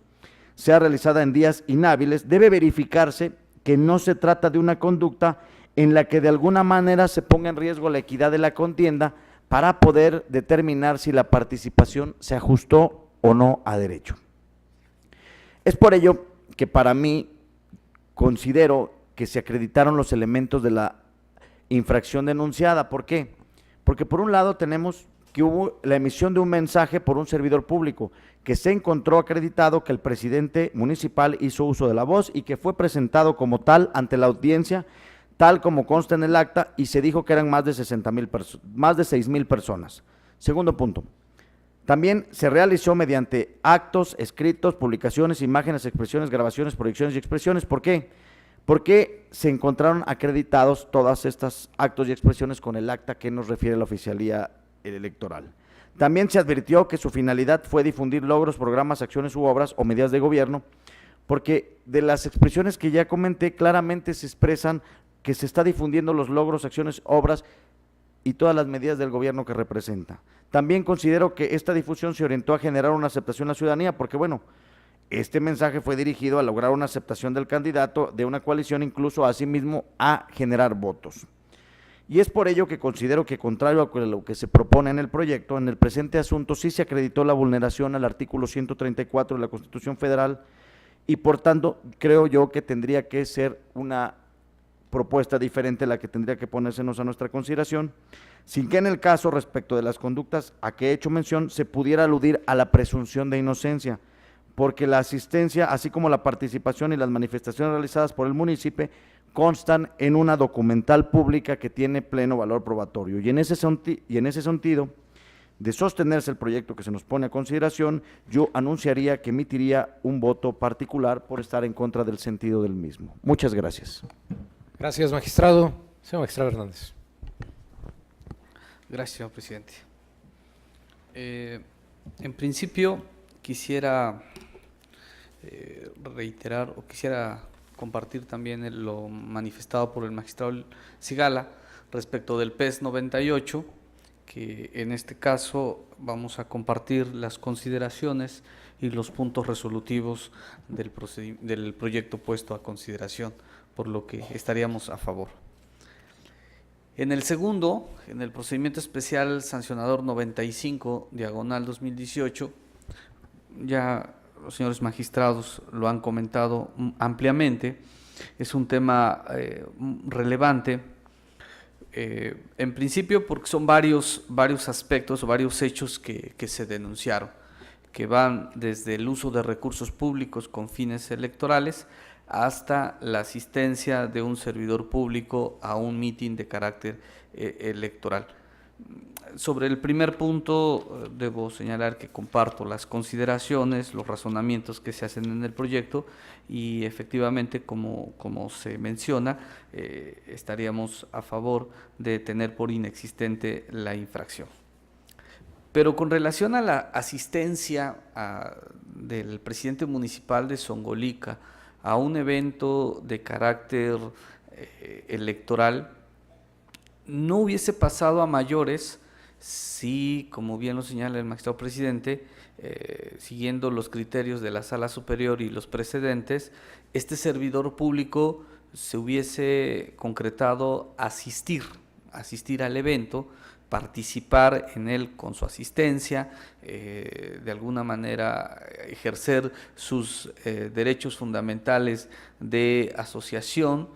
sea realizada en días inhábiles, debe verificarse que no se trata de una conducta en la que de alguna manera se ponga en riesgo la equidad de la contienda para poder determinar si la participación se ajustó o no a derecho. Es por ello que para mí considero que se acreditaron los elementos de la infracción denunciada. ¿Por qué? Porque por un lado tenemos que hubo la emisión de un mensaje por un servidor público, que se encontró acreditado que el presidente municipal hizo uso de la voz y que fue presentado como tal ante la audiencia, tal como consta en el acta, y se dijo que eran más de 6,000 personas. Segundo punto, también se realizó mediante actos, escritos, publicaciones, imágenes, expresiones, grabaciones, proyecciones y expresiones. ¿Por qué? Porque se encontraron acreditados todos estos actos y expresiones con el acta que nos refiere la oficialía electoral. También se advirtió que su finalidad fue difundir logros, programas, acciones u obras o medidas de gobierno, porque de las expresiones que ya comenté claramente se expresan que se está difundiendo los logros, acciones, obras y todas las medidas del gobierno que representa. También considero que esta difusión se orientó a generar una aceptación en la ciudadanía, porque bueno, este mensaje fue dirigido a lograr una aceptación del candidato de una coalición, incluso asimismo a generar votos. Y es por ello que considero que, contrario a lo que se propone en el proyecto, en el presente asunto sí se acreditó la vulneración al artículo 134 de la Constitución Federal y por tanto creo yo que tendría que ser una propuesta diferente la que tendría que ponérsenos a nuestra consideración, sin que en el caso respecto de las conductas a que he hecho mención se pudiera aludir a la presunción de inocencia, porque la asistencia, así como la participación y las manifestaciones realizadas por el municipio constan en una documental pública que tiene pleno valor probatorio. Y en ese sentido, de sostenerse el proyecto que se nos pone a consideración, yo anunciaría que emitiría un voto particular por estar en contra del sentido del mismo. Muchas gracias. Gracias, magistrado. Señor magistrado Hernández. Gracias, señor presidente. En principio, quisiera reiterar o quisiera compartir también lo manifestado por el magistrado Sigala respecto del PES 98, que en este caso vamos a compartir las consideraciones y los puntos resolutivos del proyecto puesto a consideración, por lo que estaríamos a favor. En el segundo, en el procedimiento especial sancionador 95/2018, ya los señores magistrados lo han comentado ampliamente, es un tema relevante, en principio porque son varios aspectos o varios hechos que se denunciaron, que van desde el uso de recursos públicos con fines electorales hasta la asistencia de un servidor público a un mitin de carácter electoral. Sobre el primer punto, debo señalar que comparto las consideraciones, los razonamientos que se hacen en el proyecto y efectivamente, como se menciona, estaríamos a favor de tener por inexistente la infracción. Pero con relación a la asistencia del presidente municipal de Zongolica a un evento de carácter electoral, no hubiese pasado a mayores si, como bien lo señala el magistrado presidente, siguiendo los criterios de la Sala Superior y los precedentes, este servidor público se hubiese concretado asistir al evento, participar en él con su asistencia, de alguna manera ejercer sus derechos fundamentales de asociación,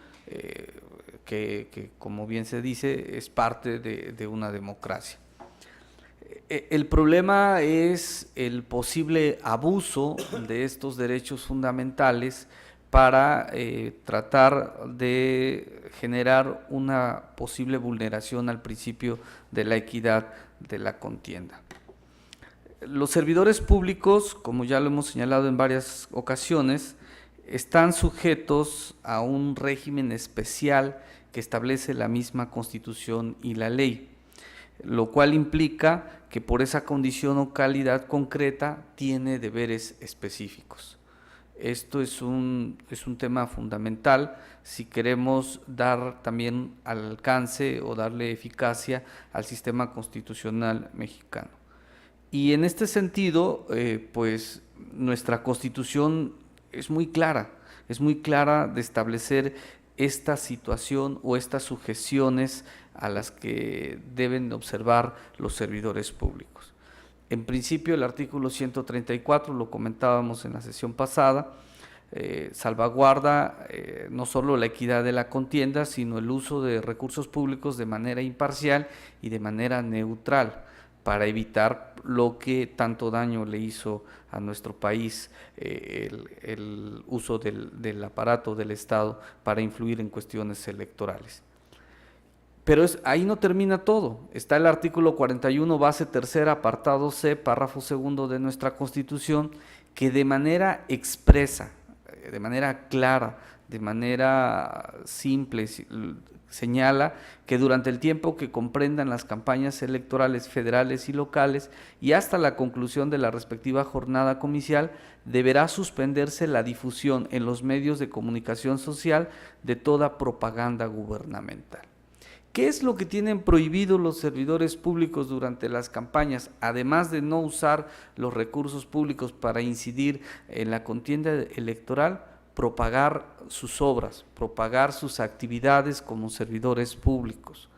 que como bien se dice es parte de una democracia. El problema es el posible abuso de estos derechos fundamentales para tratar de generar una posible vulneración al principio de la equidad de la contienda. Los servidores públicos, como ya lo hemos señalado en varias ocasiones, están sujetos a un régimen especial que establece la misma Constitución y la ley, lo cual implica que por esa condición o calidad concreta tiene deberes específicos. Esto es un tema fundamental si queremos dar también alcance o darle eficacia al sistema constitucional mexicano. Y en este sentido, pues nuestra Constitución es muy clara de establecer esta situación o estas sujeciones a las que deben observar los servidores públicos. En principio, el artículo 134, lo comentábamos en la sesión pasada, salvaguarda no solo la equidad de la contienda, sino el uso de recursos públicos de manera imparcial y de manera neutral, para evitar lo que tanto daño le hizo a nuestro país, el uso del aparato del Estado para influir en cuestiones electorales. Pero ahí no termina todo. Está el artículo 41, base tercera, apartado C, párrafo segundo de nuestra Constitución, que de manera expresa, de manera clara, de manera simple, señala que durante el tiempo que comprendan las campañas electorales federales y locales y hasta la conclusión de la respectiva jornada comicial, deberá suspenderse la difusión en los medios de comunicación social de toda propaganda gubernamental. ¿Qué es lo que tienen prohibido los servidores públicos durante las campañas? Además de no usar los recursos públicos para incidir en la contienda electoral, propagar sus obras, propagar sus actividades como servidores públicos.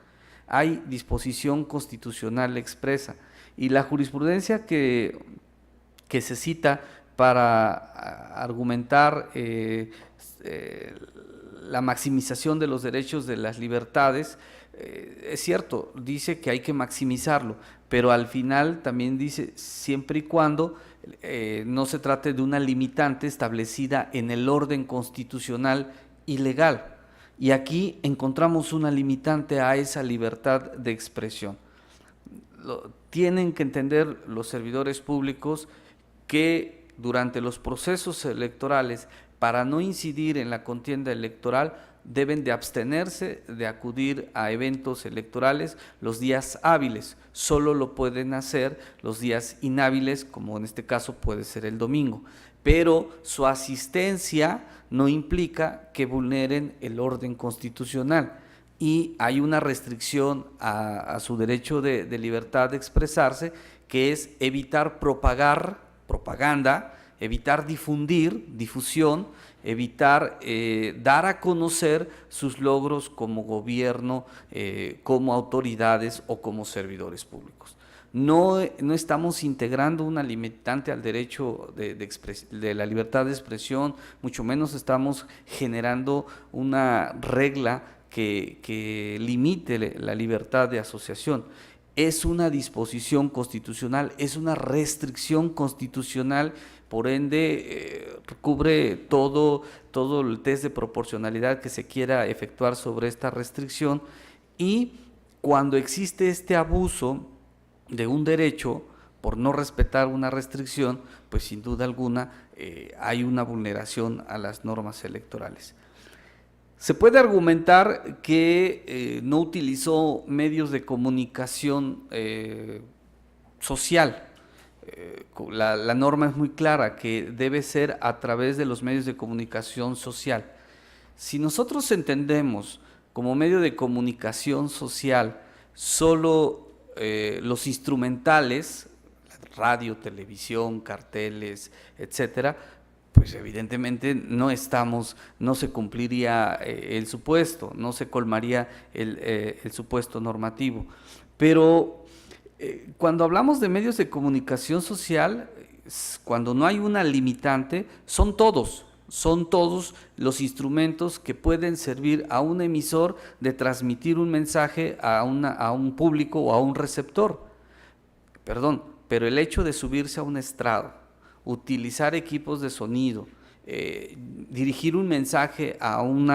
Hay disposición constitucional expresa y la jurisprudencia que se cita para argumentar la maximización de los derechos de las libertades, es cierto, dice que hay que maximizarlo, pero al final también dice siempre y cuando no se trate de una limitante establecida en el orden constitucional y legal. Y aquí encontramos una limitante a esa libertad de expresión. Tienen que entender los servidores públicos que durante los procesos electorales, para no incidir en la contienda electoral, deben de abstenerse de acudir a eventos electorales los días hábiles. Solo lo pueden hacer los días inhábiles, como en este caso puede ser el domingo. Pero su asistencia no implica que vulneren el orden constitucional y hay una restricción a su derecho de libertad de expresarse, que es evitar propaganda, evitar difusión, evitar dar a conocer sus logros como gobierno, como autoridades o como servidores públicos. No estamos integrando una limitante al derecho de la libertad de expresión, mucho menos estamos generando una regla que limite la libertad de asociación. Es una disposición constitucional, es una restricción constitucional, por ende cubre todo el test de proporcionalidad que se quiera efectuar sobre esta restricción, y cuando existe este abuso de un derecho por no respetar una restricción, pues sin duda alguna hay una vulneración a las normas electorales. Se puede argumentar que no utilizó medios de comunicación social. La norma es muy clara, que debe ser a través de los medios de comunicación social. Si nosotros entendemos como medio de comunicación social solo los instrumentales, radio, televisión, carteles, etcétera, pues evidentemente no se cumpliría el supuesto, no se colmaría el supuesto normativo. Pero cuando hablamos de medios de comunicación social, cuando no hay una limitante, son todos los instrumentos que pueden servir a un emisor de transmitir un mensaje a un público o a un receptor. Pero el hecho de subirse a un estrado, utilizar equipos de sonido, dirigir un mensaje a un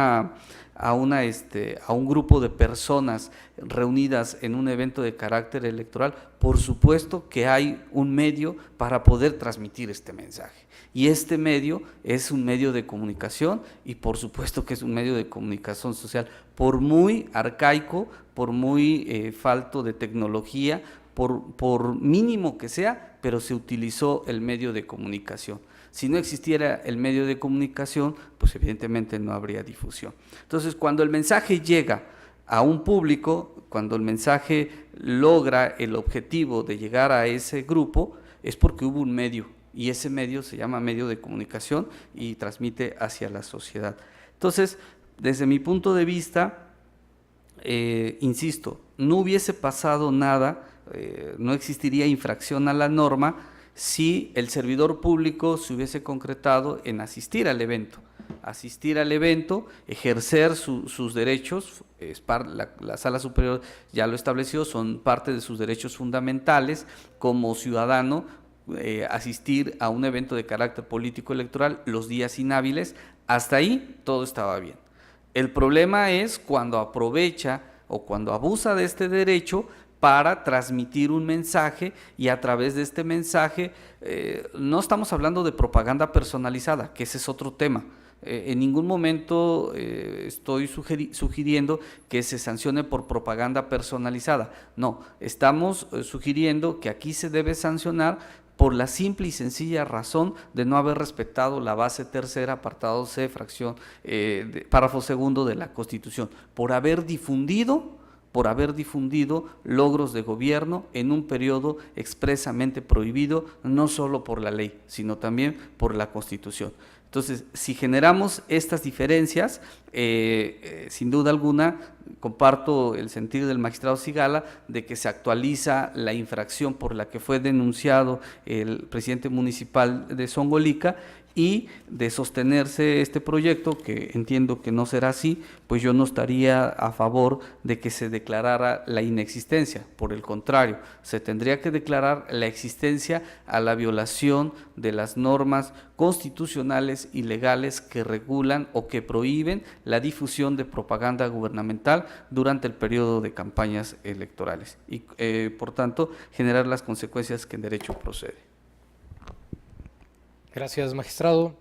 grupo de personas reunidas en un evento de carácter electoral, por supuesto que hay un medio para poder transmitir este mensaje. Y este medio es un medio de comunicación y por supuesto que es un medio de comunicación social, por muy arcaico, por muy falto de tecnología, por mínimo que sea, pero se utilizó el medio de comunicación. Si no existiera el medio de comunicación, pues evidentemente no habría difusión. Entonces, cuando el mensaje llega a un público, cuando el mensaje logra el objetivo de llegar a ese grupo, es porque hubo un medio, y ese medio se llama medio de comunicación y transmite hacia la sociedad. Entonces, desde mi punto de vista, insisto, no hubiese pasado nada, no existiría infracción a la norma si el servidor público se hubiese concretado en asistir al evento, ejercer sus derechos. La Sala Superior ya lo estableció, son parte de sus derechos fundamentales como ciudadano, asistir a un evento de carácter político electoral los días inhábiles. Hasta ahí todo estaba bien. El problema es cuando aprovecha o cuando abusa de este derecho para transmitir un mensaje, y a través de este mensaje, no estamos hablando de propaganda personalizada, que ese es otro tema. En ningún momento estoy sugiriendo que se sancione por propaganda personalizada. No, estamos sugiriendo que aquí se debe sancionar por la simple y sencilla razón de no haber respetado la base tercera, apartado C, fracción, párrafo segundo de la Constitución, por haber difundido logros de gobierno en un periodo expresamente prohibido, no solo por la ley, sino también por la Constitución. Entonces, si generamos estas diferencias, sin duda alguna, comparto el sentir del magistrado Sigala de que se actualiza la infracción por la que fue denunciado el presidente municipal de Zongolica, y de sostenerse este proyecto, que entiendo que no será así, pues yo no estaría a favor de que se declarara la inexistencia. Por el contrario, se tendría que declarar la existencia a la violación de las normas constitucionales y legales que regulan o que prohíben la difusión de propaganda gubernamental durante el periodo de campañas electorales y, por tanto, generar las consecuencias que en derecho procede. Gracias, magistrado.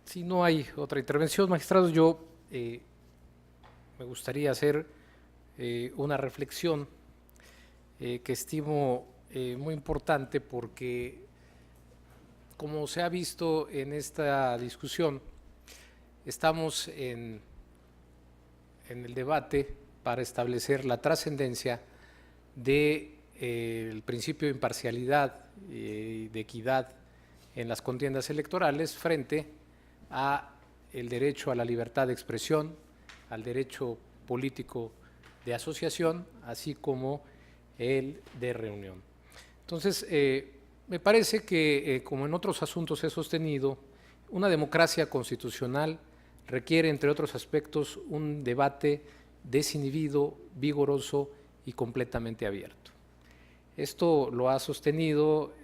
Si no hay otra intervención, magistrados, yo me gustaría hacer una reflexión que estimo muy importante, porque, como se ha visto en esta discusión, estamos en el debate para establecer la trascendencia del principio de imparcialidad y de equidad en las contiendas electorales frente a el derecho a la libertad de expresión, al derecho político de asociación, así como el de reunión. Entonces, me parece que, como en otros asuntos he sostenido, una democracia constitucional requiere, entre otros aspectos, un debate desinhibido, vigoroso y completamente abierto. Esto lo ha sostenido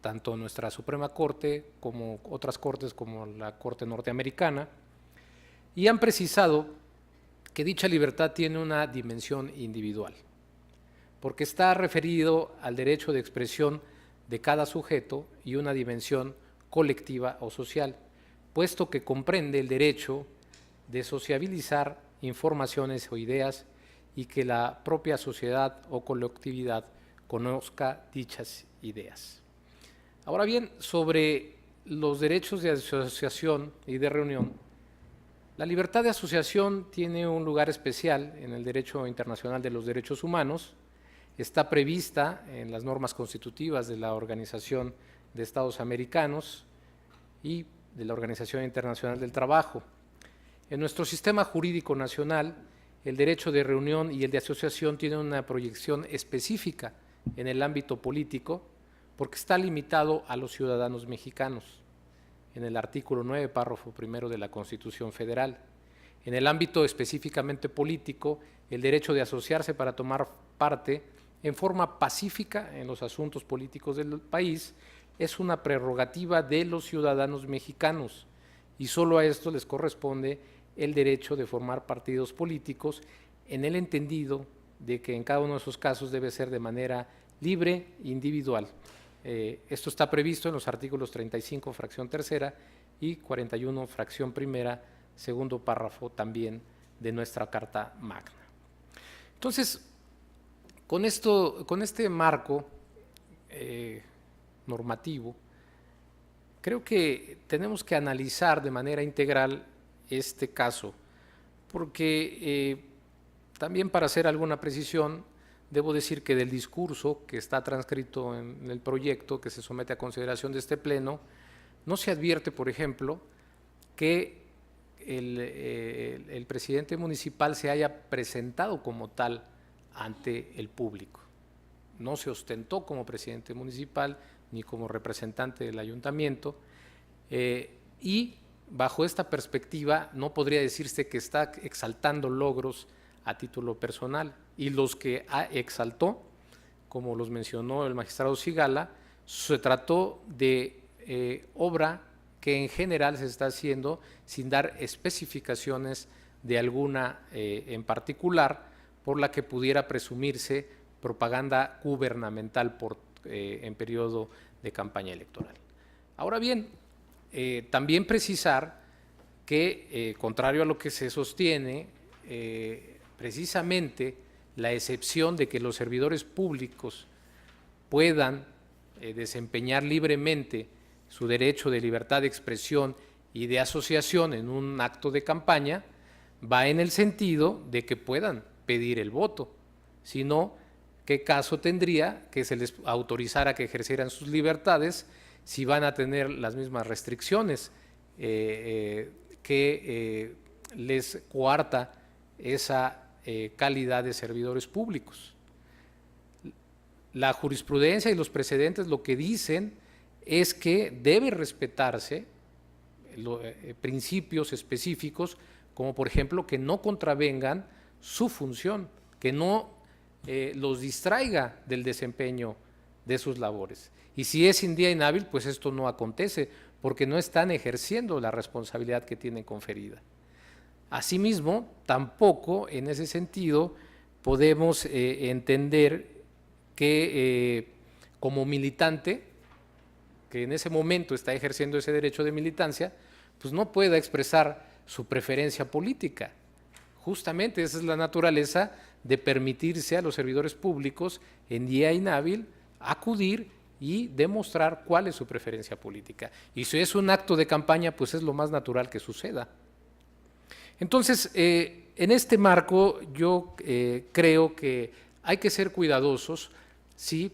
tanto nuestra Suprema Corte como otras cortes, como la Corte Norteamericana, y han precisado que dicha libertad tiene una dimensión individual, porque está referido al derecho de expresión de cada sujeto, y una dimensión colectiva o social, puesto que comprende el derecho de sociabilizar informaciones o ideas y que la propia sociedad o colectividad conozca dichas ideas. Ahora bien, sobre los derechos de asociación y de reunión, la libertad de asociación tiene un lugar especial en el derecho internacional de los derechos humanos, está prevista en las normas constitutivas de la Organización de Estados Americanos y de la Organización Internacional del Trabajo. En nuestro sistema jurídico nacional, el derecho de reunión y el de asociación tienen una proyección específica en el ámbito político, porque está limitado a los ciudadanos mexicanos, en el artículo 9, párrafo primero de la Constitución Federal. En el ámbito específicamente político, el derecho de asociarse para tomar parte en forma pacífica en los asuntos políticos del país es una prerrogativa de los ciudadanos mexicanos y solo a estos les corresponde el derecho de formar partidos políticos en el entendido de que en cada uno de esos casos debe ser de manera libre e individual. Esto está previsto en los artículos 35, fracción tercera, y 41, fracción primera, segundo párrafo también de nuestra Carta Magna. Entonces, con este marco normativo, creo que tenemos que analizar de manera integral este caso, porque también para hacer alguna precisión, debo decir que del discurso que está transcrito en el proyecto que se somete a consideración de este Pleno, no se advierte, por ejemplo, que el presidente municipal se haya presentado como tal ante el público. No se ostentó como presidente municipal ni como representante del ayuntamiento y bajo esta perspectiva no podría decirse que está exaltando logros a título personal, y los que exaltó, como los mencionó el magistrado Sigala, se trató de obra que en general se está haciendo sin dar especificaciones de alguna en particular por la que pudiera presumirse propaganda gubernamental en periodo de campaña electoral. Ahora bien, también precisar que, contrario a lo que se sostiene, precisamente la excepción de que los servidores públicos puedan desempeñar libremente su derecho de libertad de expresión y de asociación en un acto de campaña va en el sentido de que puedan pedir el voto, sino qué caso tendría que se les autorizara que ejercieran sus libertades si van a tener las mismas restricciones que les coarta esa calidad de servidores públicos. La jurisprudencia y los precedentes lo que dicen es que debe respetarse principios específicos, como por ejemplo que no contravengan su función, que no los distraiga del desempeño de sus labores. Y si es en día inhábil, pues esto no acontece, porque no están ejerciendo la responsabilidad que tienen conferida. Asimismo, tampoco en ese sentido podemos entender que como militante, que en ese momento está ejerciendo ese derecho de militancia, pues no pueda expresar su preferencia política. Justamente esa es la naturaleza de permitirse a los servidores públicos en día inhábil acudir y demostrar cuál es su preferencia política. Y si es un acto de campaña, pues es lo más natural que suceda. Entonces, en este marco yo creo que hay que ser cuidadosos, sí,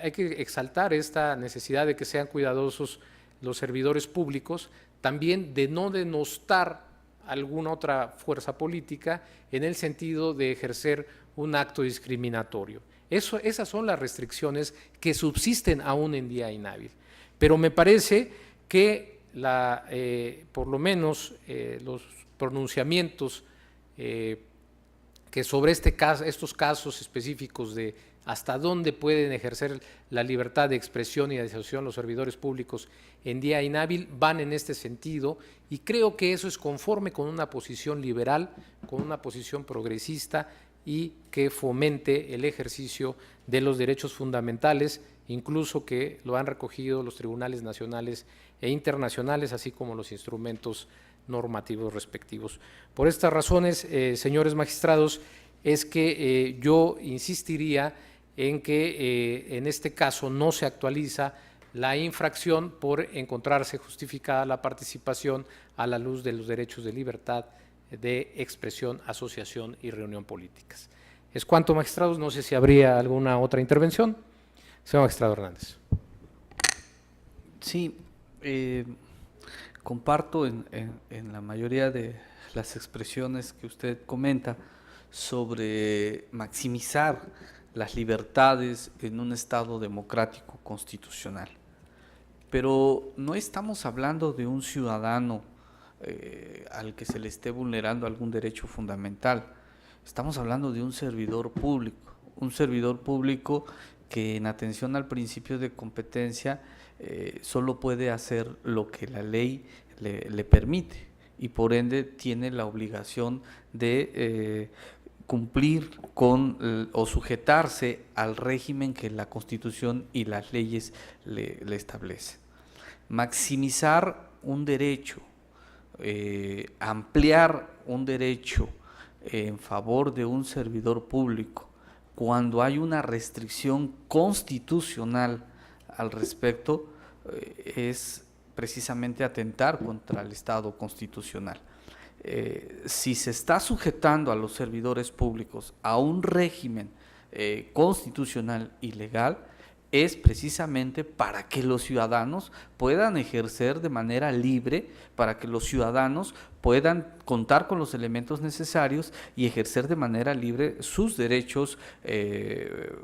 hay que exaltar esta necesidad de que sean cuidadosos los servidores públicos, también de no denostar alguna otra fuerza política en el sentido de ejercer un acto discriminatorio. Esas son las restricciones que subsisten aún en día inhábil. Pero me parece que por lo menos los pronunciamientos que sobre estos casos específicos de hasta dónde pueden ejercer la libertad de expresión y de asociación los servidores públicos en día inhábil van en este sentido, y creo que eso es conforme con una posición liberal, con una posición progresista y que fomente el ejercicio de los derechos fundamentales, incluso que lo han recogido los tribunales nacionales e internacionales, así como los instrumentos normativos respectivos. Por estas razones, señores magistrados, es que yo insistiría en que en este caso no se actualiza la infracción por encontrarse justificada la participación a la luz de los derechos de libertad de expresión, asociación y reunión políticas. Es cuanto, magistrados. No sé si habría alguna otra intervención. Señor magistrado Hernández. Sí, comparto en la mayoría de las expresiones que usted comenta sobre maximizar las libertades en un Estado democrático constitucional. Pero no estamos hablando de un ciudadano al que se le esté vulnerando algún derecho fundamental. Estamos hablando de un servidor público que en atención al principio de competencia solo puede hacer lo que la ley le permite y por ende tiene la obligación de cumplir con o sujetarse al régimen que la Constitución y las leyes le establecen. Maximizar un derecho, ampliar un derecho en favor de un servidor público cuando hay una restricción constitucional al respecto es precisamente atentar contra el Estado constitucional. Si se está sujetando a los servidores públicos a un régimen constitucional y legal, es precisamente para que los ciudadanos puedan ejercer de manera libre, para que los ciudadanos puedan contar con los elementos necesarios y ejercer de manera libre sus derechos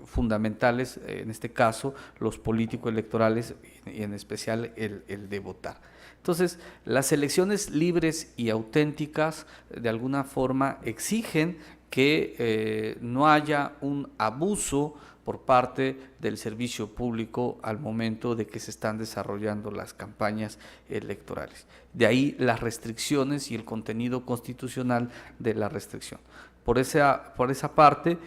fundamentales, en este caso los político-electorales y en especial el de votar. Entonces, las elecciones libres y auténticas de alguna forma exigen que no haya un abuso por parte del servicio público al momento de que se están desarrollando las campañas electorales. De ahí las restricciones y el contenido constitucional de la restricción. Por esa parte,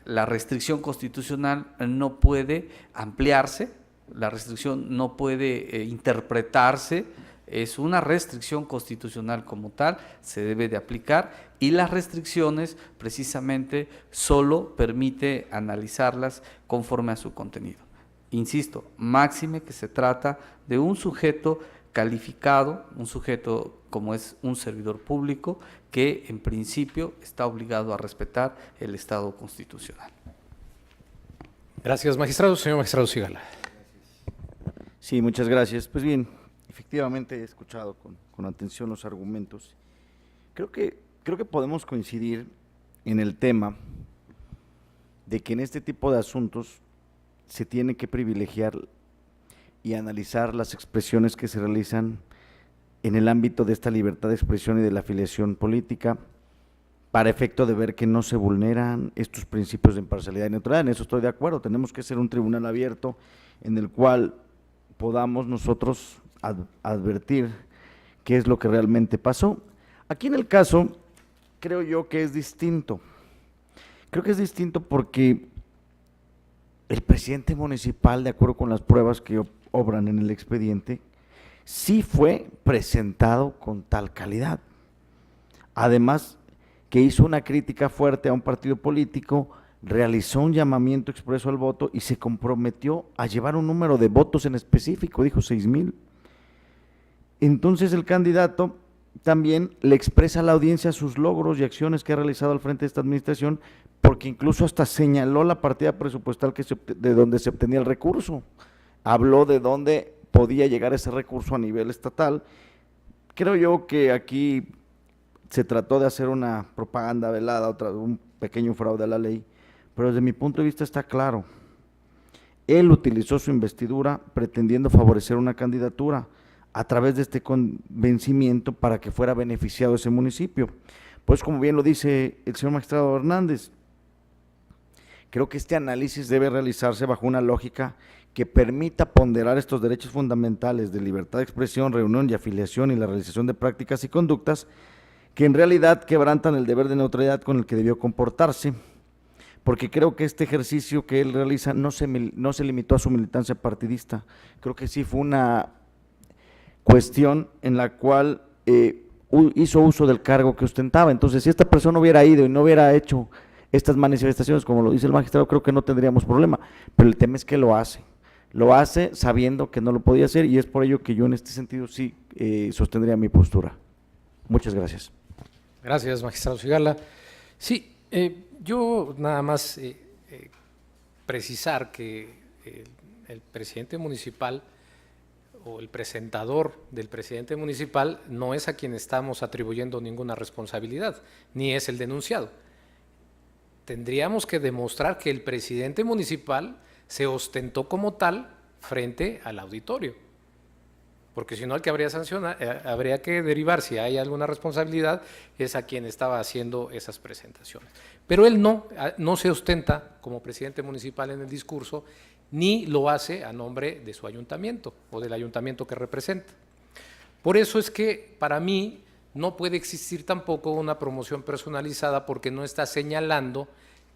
la restricción constitucional no puede ampliarse, la restricción no puede interpretarse, es una restricción constitucional como tal, se debe de aplicar y las restricciones precisamente solo permite analizarlas conforme a su contenido. Insisto, máxime que se trata de un sujeto calificado, un sujeto como es un servidor público que en principio está obligado a respetar el Estado constitucional. Gracias, magistrado. Señor magistrado Sigala. Sí, muchas gracias. Pues bien, efectivamente he escuchado con atención los argumentos. Creo que podemos coincidir en el tema de que en este tipo de asuntos se tiene que privilegiar y analizar las expresiones que se realizan en el ámbito de esta libertad de expresión y de la afiliación política, para efecto de ver que no se vulneran estos principios de imparcialidad y neutralidad. En eso estoy de acuerdo, tenemos que ser un tribunal abierto en el cual podamos nosotros advertir qué es lo que realmente pasó. Aquí en el caso, creo yo que es distinto. Creo que es distinto porque el presidente municipal, de acuerdo con las pruebas que obran en el expediente, sí fue presentado con tal calidad. Además, que hizo una crítica fuerte a un partido político, realizó un llamamiento expreso al voto y se comprometió a llevar un número de votos en específico, dijo 6,000. Entonces el candidato también le expresa a la audiencia sus logros y acciones que ha realizado al frente de esta administración, porque incluso hasta señaló la partida presupuestal de donde se obtenía el recurso, habló de dónde podía llegar ese recurso a nivel estatal. Creo yo que aquí se trató de hacer una propaganda velada, un pequeño fraude a la ley, pero desde mi punto de vista está claro. Él utilizó su investidura pretendiendo favorecer una candidatura a través de este convencimiento para que fuera beneficiado ese municipio. Pues como bien lo dice el señor magistrado Hernández, creo que este análisis debe realizarse bajo una lógica que permita ponderar estos derechos fundamentales de libertad de expresión, reunión y afiliación y la realización de prácticas y conductas que en realidad quebrantan el deber de neutralidad con el que debió comportarse, porque creo que este ejercicio que él realiza no se limitó a su militancia partidista. Creo que sí fue una cuestión en la cual hizo uso del cargo que ostentaba. Entonces, si esta persona hubiera ido y no hubiera hecho estas manifestaciones, como lo dice el magistrado, creo que no tendríamos problema, pero el tema es que lo hace sabiendo que no lo podía hacer, y es por ello que yo en este sentido sí sostendría mi postura. Muchas gracias. Gracias, magistrado Sigala. Sí, yo nada más precisar que el presidente municipal o el presentador del presidente municipal no es a quien estamos atribuyendo ninguna responsabilidad, ni es el denunciado. Tendríamos que demostrar que el presidente municipal se ostentó como tal frente al auditorio. porque si no el que habría que derivar, si hay alguna responsabilidad, es a quien estaba haciendo esas presentaciones. Pero él no se ostenta como presidente municipal en el discurso, ni lo hace a nombre de su ayuntamiento o del ayuntamiento que representa. Por eso es que para mí no puede existir tampoco una promoción personalizada, porque no está señalando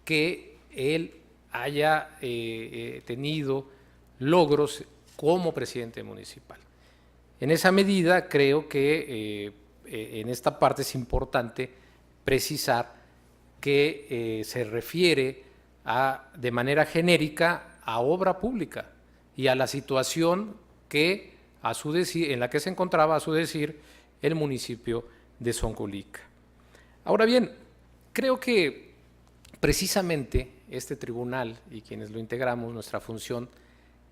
que él haya tenido logros como presidente municipal. En esa medida creo que en esta parte es importante precisar que se refiere de manera genérica a obra pública y a la situación que en la que se encontraba, a su decir, el municipio de Zongolica. Ahora bien, creo que precisamente este tribunal y quienes lo integramos, nuestra función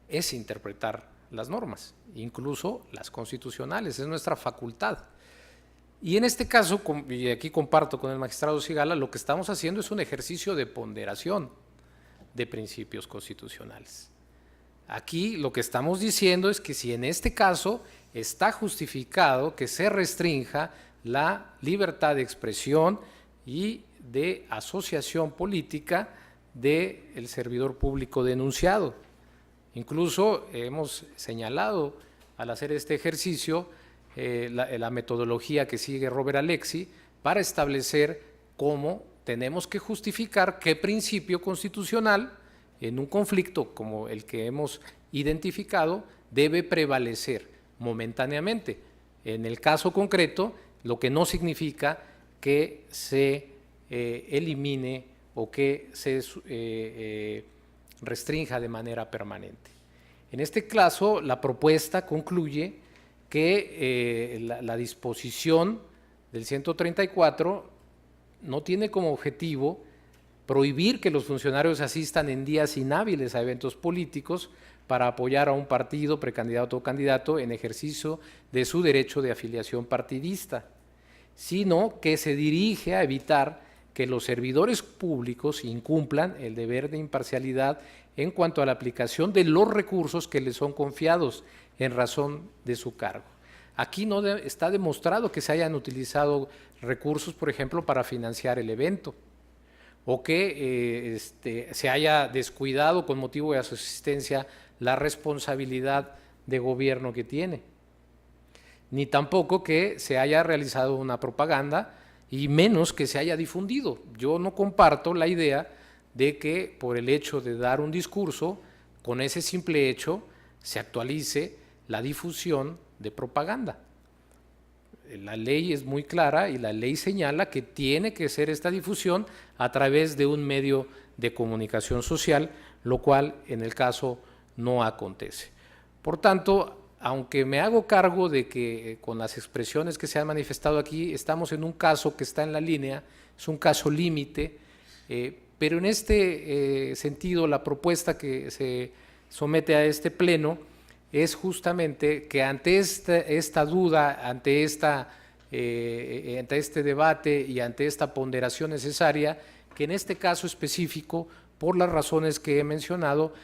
es interpretar las normas, incluso las constitucionales, es nuestra facultad. Y en este caso, y aquí comparto con el magistrado Sigala, lo que estamos haciendo es un ejercicio de ponderación de principios constitucionales. Aquí lo que estamos diciendo es que si en este caso está justificado que se restrinja la libertad de expresión y de asociación política del servidor público denunciado. Incluso hemos señalado al hacer este ejercicio la metodología que sigue Robert Alexi para establecer cómo tenemos que justificar qué principio constitucional en un conflicto como el que hemos identificado debe prevalecer momentáneamente. En el caso concreto, lo que no significa que se elimine o que se restrinja de manera permanente. En este caso, la propuesta concluye que la disposición del 134 no tiene como objetivo prohibir que los funcionarios asistan en días inhábiles a eventos políticos para apoyar a un partido, precandidato o candidato en ejercicio de su derecho de afiliación partidista, sino que se dirige a evitar que los servidores públicos incumplan el deber de imparcialidad en cuanto a la aplicación de los recursos que les son confiados en razón de su cargo. Aquí no está demostrado que se hayan utilizado recursos, por ejemplo, para financiar el evento, o que se haya descuidado con motivo de su asistencia la responsabilidad de gobierno que tiene, ni tampoco que se haya realizado una propaganda y menos que se haya difundido. Yo no comparto la idea de que por el hecho de dar un discurso, con ese simple hecho, se actualice la difusión de propaganda. La ley es muy clara y la ley señala que tiene que ser esta difusión a través de un medio de comunicación social, lo cual en el caso no acontece. Por tanto, aunque me hago cargo de que con las expresiones que se han manifestado aquí, estamos en un caso que está en la línea, es un caso límite, pero en este sentido la propuesta que se somete a este pleno es justamente que ante esta duda, ante este debate y ante esta ponderación necesaria, que en este caso específico, por las razones que he mencionado,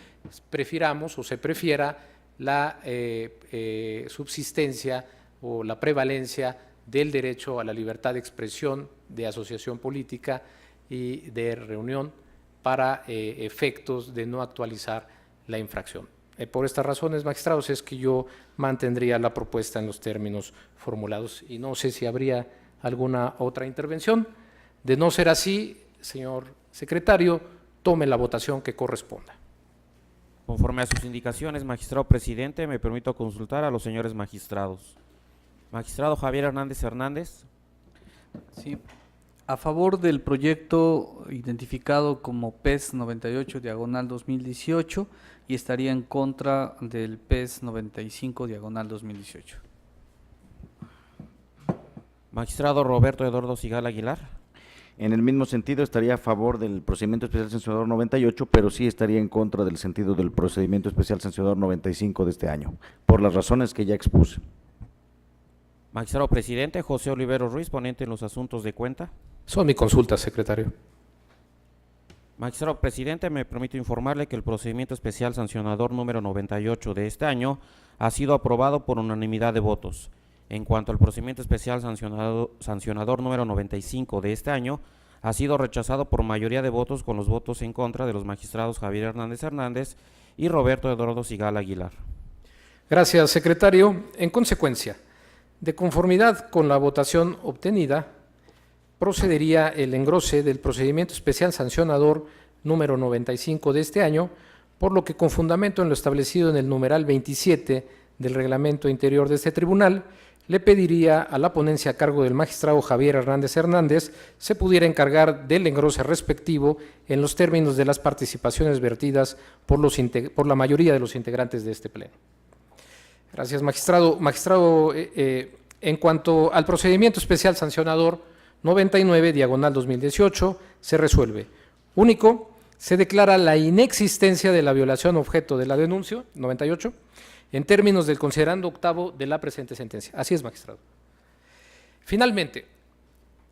prefiramos o se prefiera la subsistencia o la prevalencia del derecho a la libertad de expresión, de asociación política y de reunión para efectos de no actualizar la infracción. Por estas razones, magistrados, es que yo mantendría la propuesta en los términos formulados y no sé si habría alguna otra intervención. De no ser así, señor secretario, tome la votación que corresponda. Conforme a sus indicaciones, magistrado presidente, me permito consultar a los señores magistrados. Magistrado Javier Hernández Hernández. Sí. A favor del proyecto identificado como PES 98/2018 y estaría en contra del PES 95/2018. Magistrado Roberto Eduardo Sigala Aguilar. En el mismo sentido, estaría a favor del procedimiento especial sancionador 98, pero sí estaría en contra del sentido del procedimiento especial sancionador 95 de este año, por las razones que ya expuse. Magistrado presidente José Olivero Ruiz, ponente en los asuntos de cuenta. Son mi consulta, secretario. Magistrado presidente, me permito informarle que el procedimiento especial sancionador número 98 de este año ha sido aprobado por unanimidad de votos. En cuanto al procedimiento especial sancionador número 95 de este año, ha sido rechazado por mayoría de votos con los votos en contra de los magistrados Javier Hernández Hernández y Roberto Eduardo Sigala Aguilar. Gracias, secretario. En consecuencia, de conformidad con la votación obtenida, procedería el engrose del procedimiento especial sancionador número 95 de este año, por lo que con fundamento en lo establecido en el numeral 27 del reglamento interior de este tribunal, le pediría a la ponencia a cargo del magistrado Javier Hernández Hernández se pudiera encargar del engrose respectivo en los términos de las participaciones vertidas por la mayoría de los integrantes de este pleno. Gracias, magistrado. Magistrado, en cuanto al procedimiento especial sancionador 99, diagonal 2018, se resuelve. Único, se declara la inexistencia de la violación objeto de la denuncia, 98, en términos del considerando octavo de la presente sentencia. Así es, magistrado. Finalmente,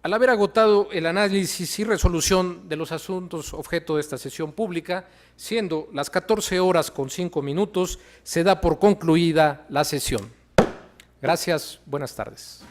al haber agotado el análisis y resolución de los asuntos objeto de esta sesión pública, siendo las 14:05, se da por concluida la sesión. Gracias, buenas tardes.